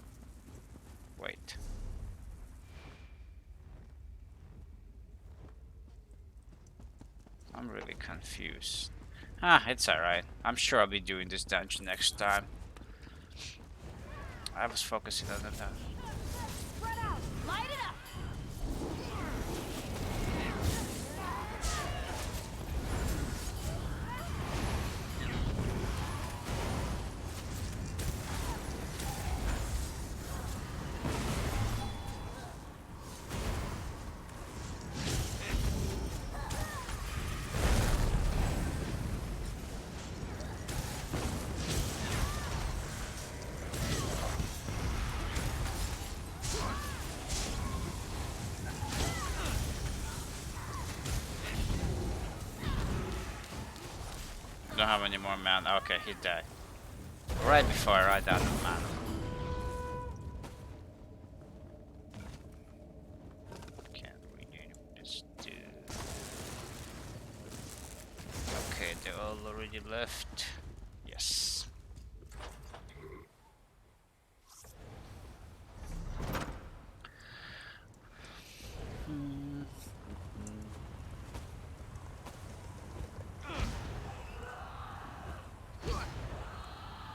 Wait. I'm really confused. Ah, it's alright. I'm sure I'll be doing this dungeon next time. I was focusing on that. Spread out. Light it up. Don't have any more mana. Okay, he died. Right before I ran out of mana. Can't really just do. Okay, they all already left. Yes.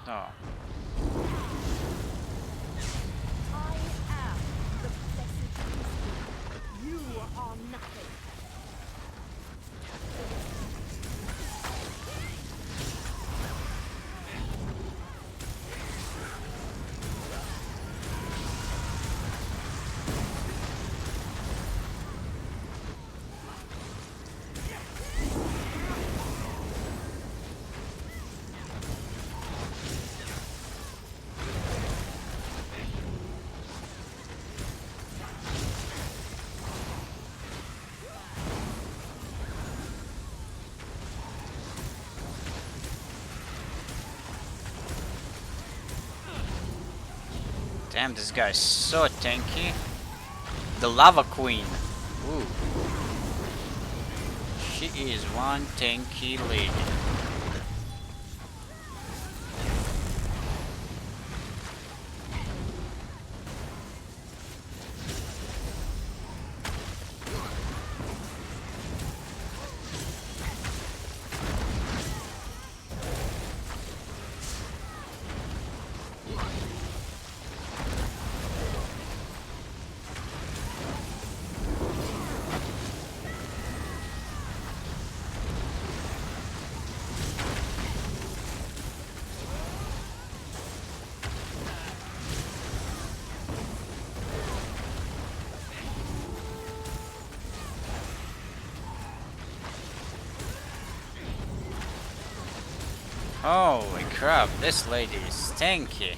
Oh. I am the blessed priesthood. You are nothing. Damn, this guy's so tanky. The Lava Queen. Ooh. She is one tanky lady. Holy crap, this lady is tanky.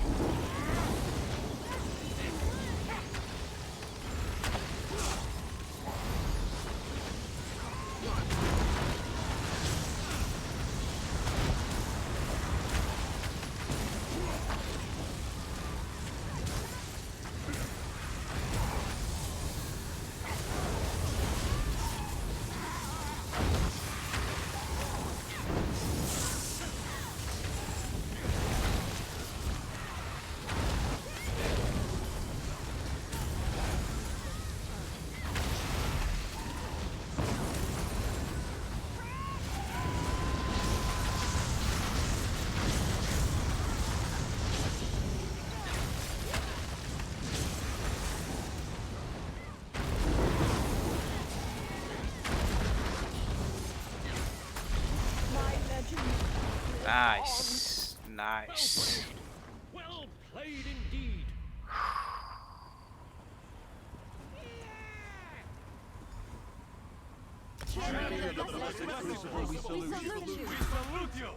Nice. Nice. Well played indeed. We salute you.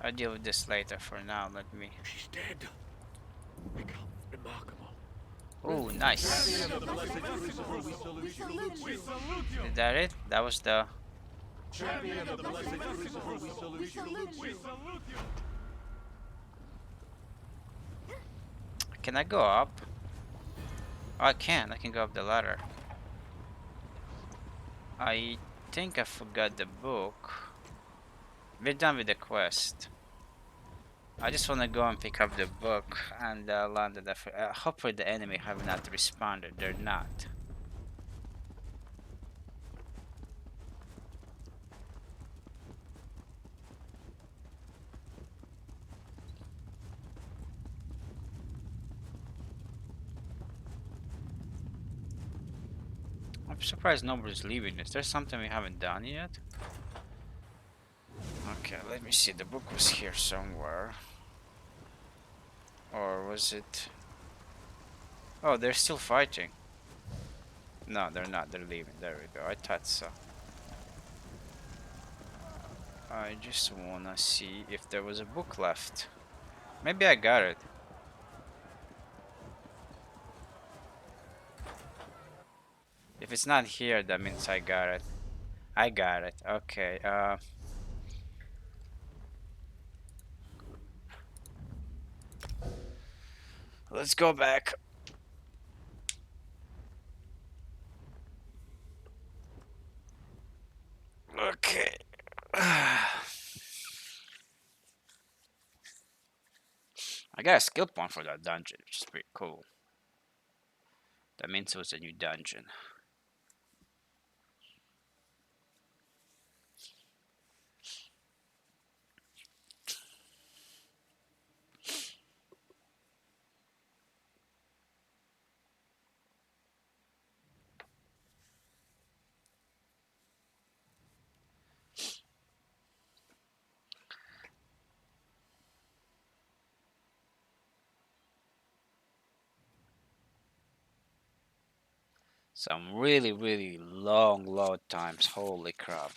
I'll deal with this later. For now, let me. She's dead. Remarkable. Oh, nice. We salute you. Is that it? That was the. Champion of the Blessed Crucible, we salute you. Can I go up? Oh, I can. I can go up the ladder. I think I forgot the book. We're done with the quest. I just want to go and pick up the book and land it. Hopefully the enemy have not responded. They're not. I'm surprised nobody's leaving. Is there something we haven't done yet? Okay, let me see. The book was here somewhere. Or was it... Oh, they're still fighting. No, they're not. They're leaving. There we go. I thought so. I just wanna see if there was a book left. Maybe I got it. If it's not here, that means I got it. I got it. Okay. Let's go back. Okay. I got a skill point for that dungeon, which is pretty cool. That means it was a new dungeon. Some really, really long load times. Holy crap.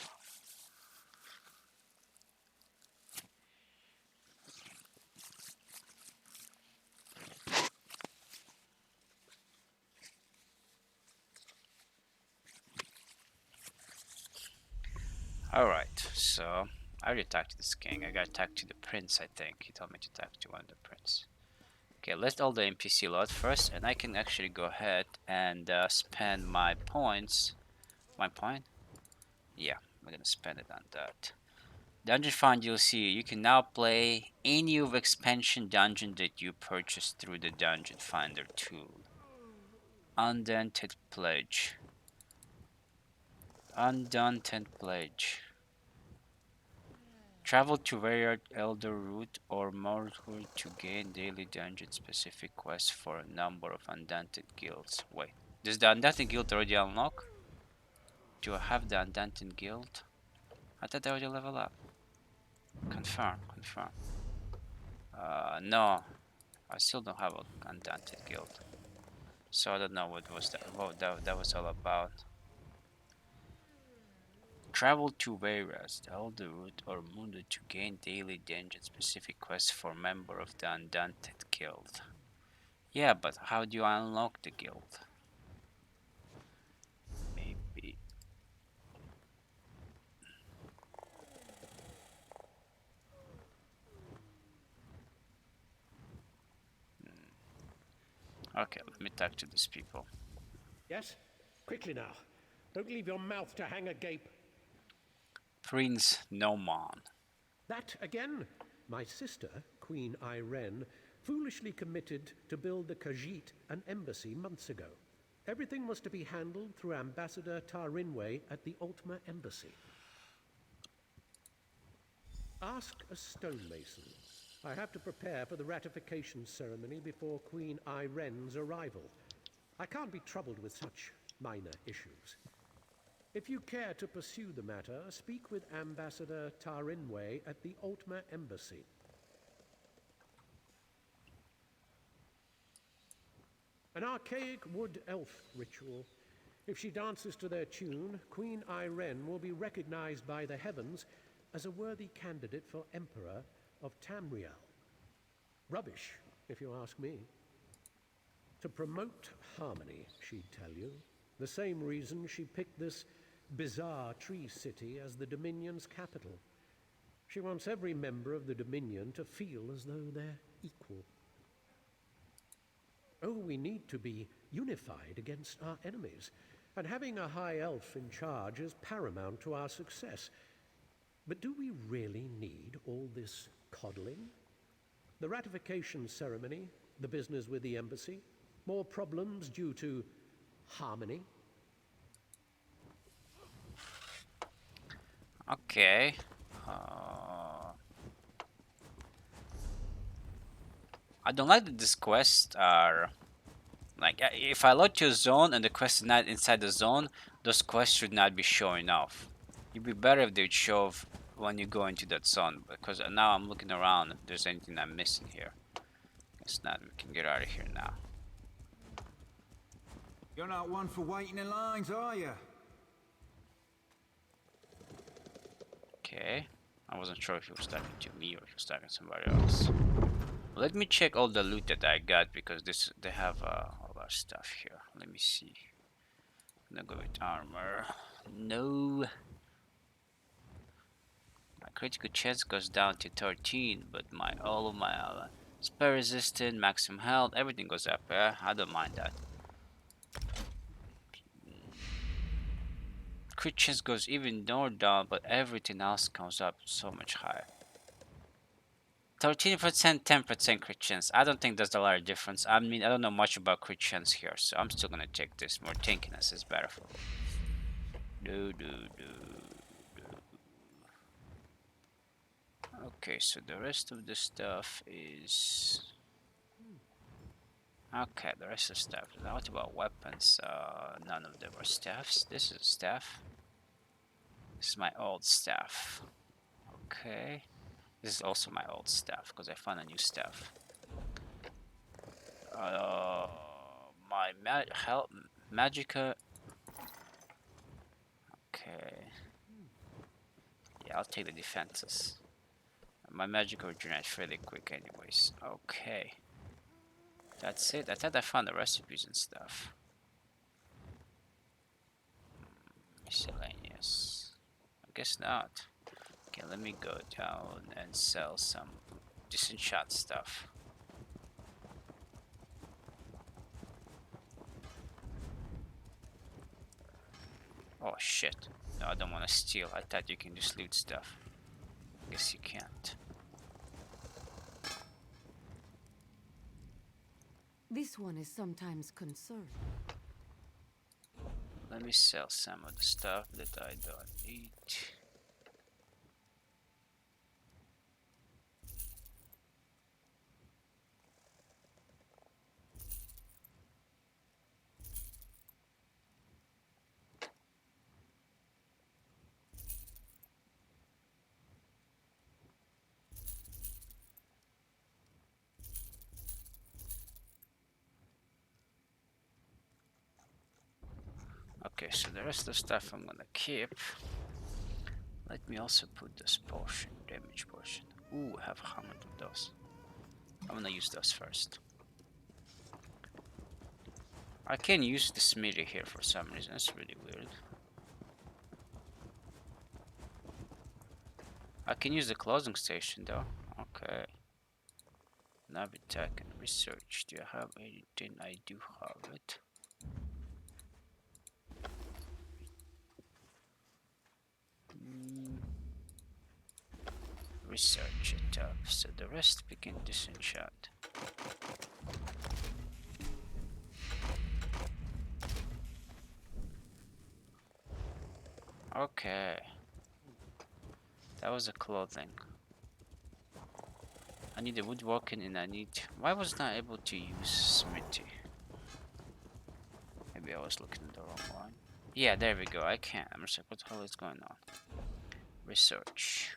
Alright, so I already talked to this king. I gotta talk to the prince, I think. He told me to talk to one of the prince. Okay, let all the NPC load first, and I can actually go ahead and spend my points. My point? Yeah, I'm gonna spend it on that. Dungeon Find DLC. You can now play any of expansion dungeon that you purchased through the Dungeon Finder tool. Undaunted Pledge. Undaunted Pledge. Travel to Varied Elder Root or Mortal to gain daily dungeon specific quests for a number of Undaunted guilds. Wait, does the Undaunted guild already unlock? Do I have the Undaunted guild? I thought I already level up. Confirm, confirm. No, I still don't have an Undaunted guild. So I don't know what was that was all about. Travel to Veras, the Elder Root or Mundo to gain daily dungeon specific quests for member of the Undaunted guild. Yeah, but how do you unlock the guild? Maybe. Okay, let me talk to these people. Yes? Quickly now. Don't leave your mouth to hang agape. Prince Noman. That again? My sister, Queen Irene, foolishly committed to build the Khajiit an embassy months ago. Everything was to be handled through Ambassador Tarinwe at the Ultima Embassy. Ask a stonemason. I have to prepare for the ratification ceremony before Queen Irene's arrival. I can't be troubled with such minor issues. If you care to pursue the matter, speak with Ambassador Tarinwe at the Ultima Embassy. An archaic wood elf ritual. If she dances to their tune, Queen Irene will be recognized by the heavens as a worthy candidate for Emperor of Tamriel. Rubbish, if you ask me. To promote harmony, she'd tell you. The same reason she picked this bizarre tree city as the Dominion's capital. She wants every member of the Dominion to feel as though they're equal. Oh, we need to be unified against our enemies, and having a high elf in charge is paramount to our success. But do we really need all this coddling? The ratification ceremony, the business with the embassy, more problems due to harmony. Okay. I don't like that these quests are like if I load to a zone and the quest is not inside the zone, those quests should not be showing off. It'd be better if they'd show off when you go into that zone, because now I'm looking around if there's anything I'm missing here. Guess not. We can get out of here now. You're not one for waiting in lines, are you? Okay. I wasn't sure if he was talking to me or if he was talking to somebody else. Let me check all the loot that I got, because they have a lot of stuff here. Let me see. I'm gonna go with armor. No. My critical chance goes down to 13, but all of my Spell resistant, maximum health, everything goes up. Yeah, I don't mind that. Crit chance goes even more down, but everything else comes up so much higher. 13%, 10% crit chance. I don't think there's a lot of difference. I mean, I don't know much about crit chance here, so I'm still gonna take this. More tankiness is better for me. Okay, so the rest of the stuff is... Okay, the rest of the stuff. Now what about weapons? None of them are staffs. This is a staff. This is my old staff. Okay. This is also my old staff, because I found a new staff. My Magica. Okay. Yeah, I'll take the defenses. My magic regenerates fairly quick anyways. Okay. That's it. I thought I found the recipes and stuff. Miscellaneous. I guess not. Okay, let me go down and sell some disenchant stuff. Oh shit. No, I don't want to steal. I thought you can just loot stuff. Guess you can't. This one is sometimes concerned. Let me sell some of the stuff that I don't need. Okay, so the rest of the stuff I'm gonna keep. Let me also put this potion, damage potion. Ooh, I have 100 of those. I'm gonna use those first. I can use the smithy here for some reason. It's really weird. I can use the closing station though. Okay. Navitech and research. Do I have anything? I do have it. Research it up. So the rest we can disenchant. Okay. That was a clothing. I need a woodworking and I need... Why was not able to use smithy? Maybe I was looking at the wrong one. Yeah, there we go. I can't. I'm just like, what the hell is going on? Research.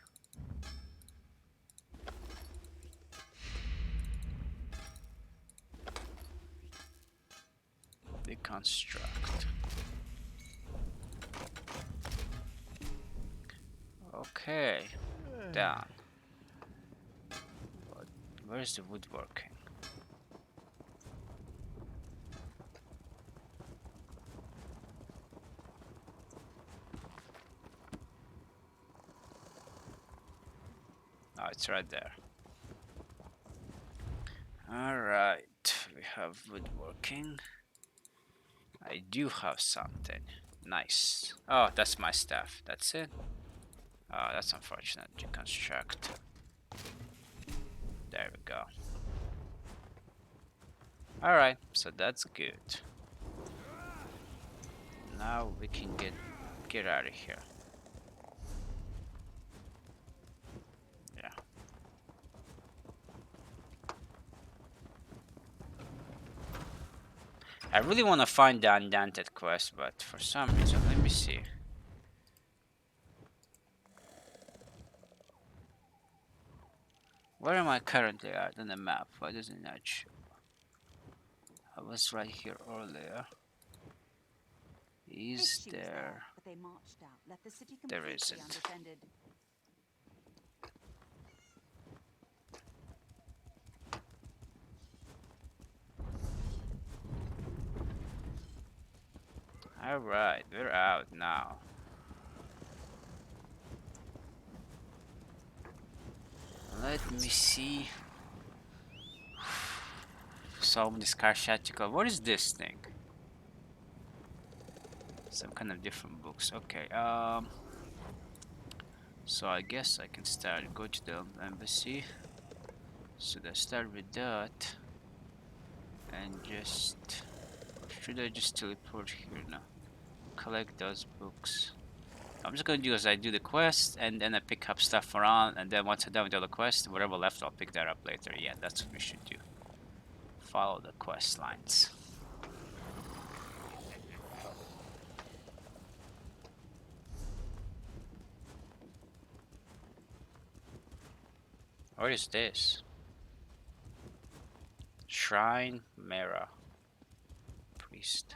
Deconstruct. Okay. Down. But where's the woodworking? Oh, it's right there. Alright, we have woodworking. I do have something. Nice. Oh, that's my staff. That's it. Oh, that's unfortunate. Deconstruct. There we go. Alright, so that's good. Now we can get out of here. Yeah. I really want to find the Undaunted quest, but for some reason, let me see. Where am I currently at on the map? Why doesn't it show? I was right here earlier. Is there? But they marched out, left the city There completely isn't. undefended. Alright, we're out now. Let me see. so many Scarshatical. What is this thing? Some kind of different books. Okay. So I guess I can start. Go to the embassy. So I start with that, and just should I just teleport here now? Collect those books. I'm just gonna do as I do the quest, and then I pick up stuff around, and then once I'm done with all the quest, whatever left, I'll pick that up later. Yeah, that's what we should do. Follow the quest lines. What is this? Shrine Mera. Priest.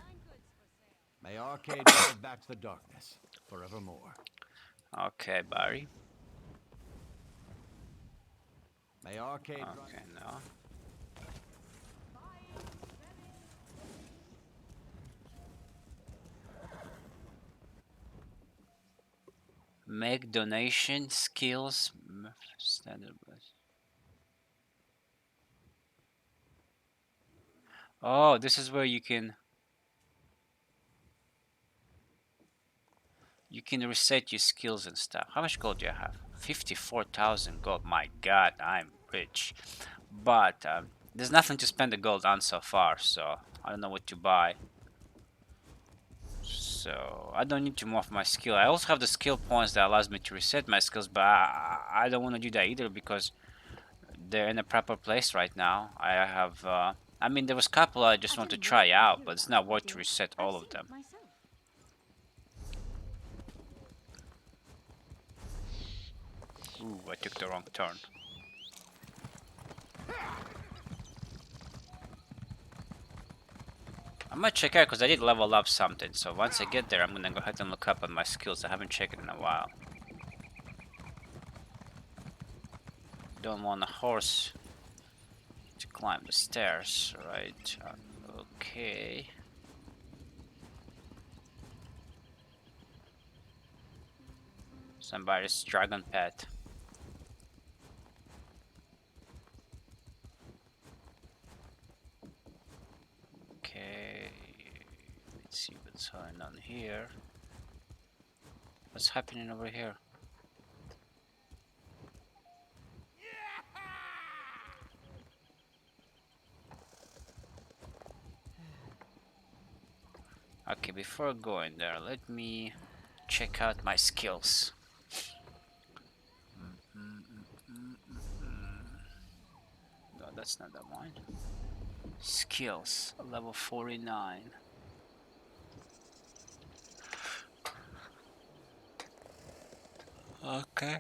May Arcade drive back the darkness forevermore. Okay, Barry. May Arcade okay, no. Make donation skills standard. Oh, this is where you can reset your skills and stuff. How much gold do you have? 54,000 gold. My god, I'm rich. But there's nothing to spend the gold on so far, so I don't know what to buy. So I don't need to morph my skill. I also have the skill points that allows me to reset my skills, but I don't want to do that either because they're in a proper place right now. I have I mean, there was a couple I just want to try out, but it's not worth to reset all of them. Ooh, I took the wrong turn. I might check out because I did level up something, so once I get there I'm gonna go ahead and look up on my skills. I haven't checked it in a while. Don't want a horse to climb the stairs, right? Okay. Somebody's dragon pet. Okay. Let's see what's going on here. What's happening over here? Okay, before going there, let me check out my skills. No, that's not that one. Skills, level 49. Okay.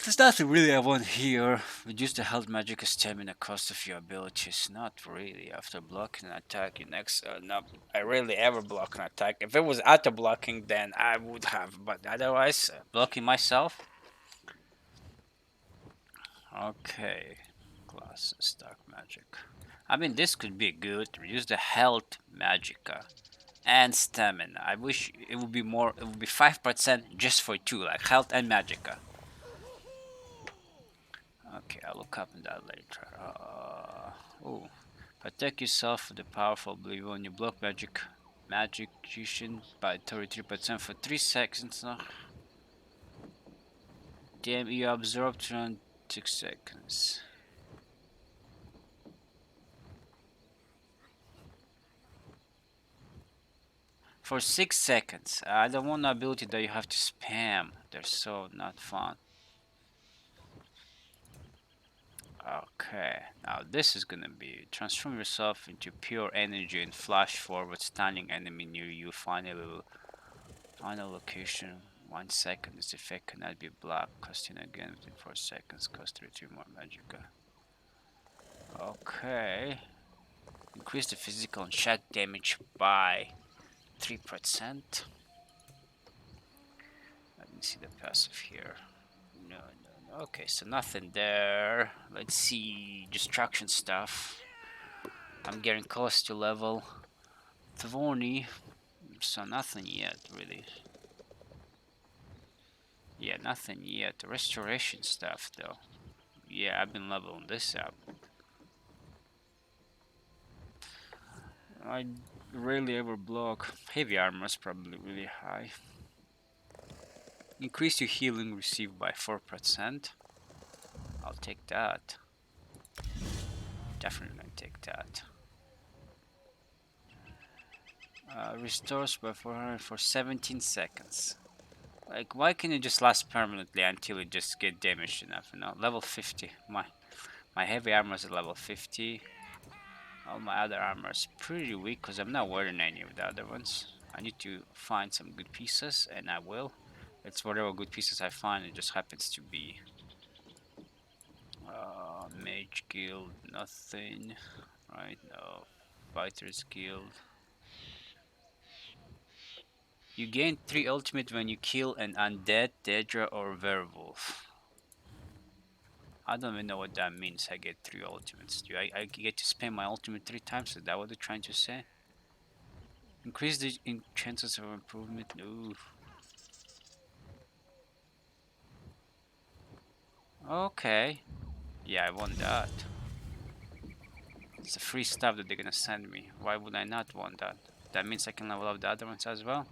There's nothing really I want here. Reduce the health, magic, stamina cost of your abilities. Not really. After blocking an attack, you next. No, I rarely ever block an attack. If it was auto blocking, then I would have. But otherwise, blocking myself. Okay. Classes, dark magic. I mean, this could be good. Reduce the health, magicka, and stamina. I wish it would be more. It would be 5% just for two, like health and magicka. Okay, I'll look up in that later. Oh, protect yourself with the powerful oblivion when you block magician by 33% for 3 seconds. Damn, you absorb 6 seconds. For 6 seconds. I don't want an ability that you have to spam. They're so not fun. Okay, now this is gonna be transform yourself into pure energy and flash forward stunning enemy near you. Final location 1 second. This effect cannot be blocked. Costing again within 4 seconds. Cost 3 more magicka. Okay. Increase the physical and shock damage by 3%. Let me see the passive here. No. Okay, so nothing there. Let's see destruction stuff. I'm getting close to level 20, so nothing yet, really. Yeah, nothing yet. Restoration stuff, though. Yeah, I've been leveling this up. I rarely ever block. Heavy armor is probably really high. Increase your healing received by 4%. I'll take that. Definitely gonna take that. Restores by 400 for 17 seconds. Like, why can't it just last permanently until it just get damaged enough? You know, level 50. My heavy armor is at level 50. All my other armor is pretty weak because I'm not wearing any of the other ones. I need to find some good pieces, and I will. It's whatever good pieces I find. It just happens to be Mage Guild, nothing. Right? No. Fighters Guild. You gain 3 ultimate when you kill an undead, Daedra, or werewolf. I don't even know what that means. I get 3 ultimates. Do I get to spend my ultimate 3 times? Is that what they're trying to say? Increase the chances of improvement. Ooh. Okay. Yeah, I want that. It's the free stuff that they're gonna send me. Why would I not want that? That means I can level up the other ones as well.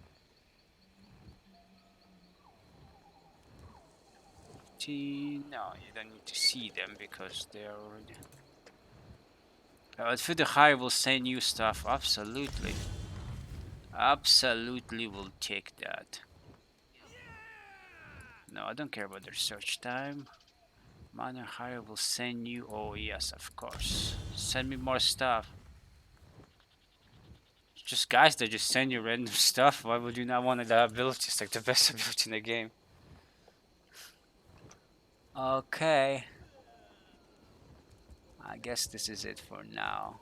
No, you don't need to see them because they're already. For the high will say new stuff. Absolutely. Absolutely will take that. No, I don't care about the research time. Minor hire will send you. Oh, yes, of course. Send me more stuff. Just guys that just send you random stuff. Why would you not want that ability? It's like the best ability in the game. Okay. I guess this is it for now.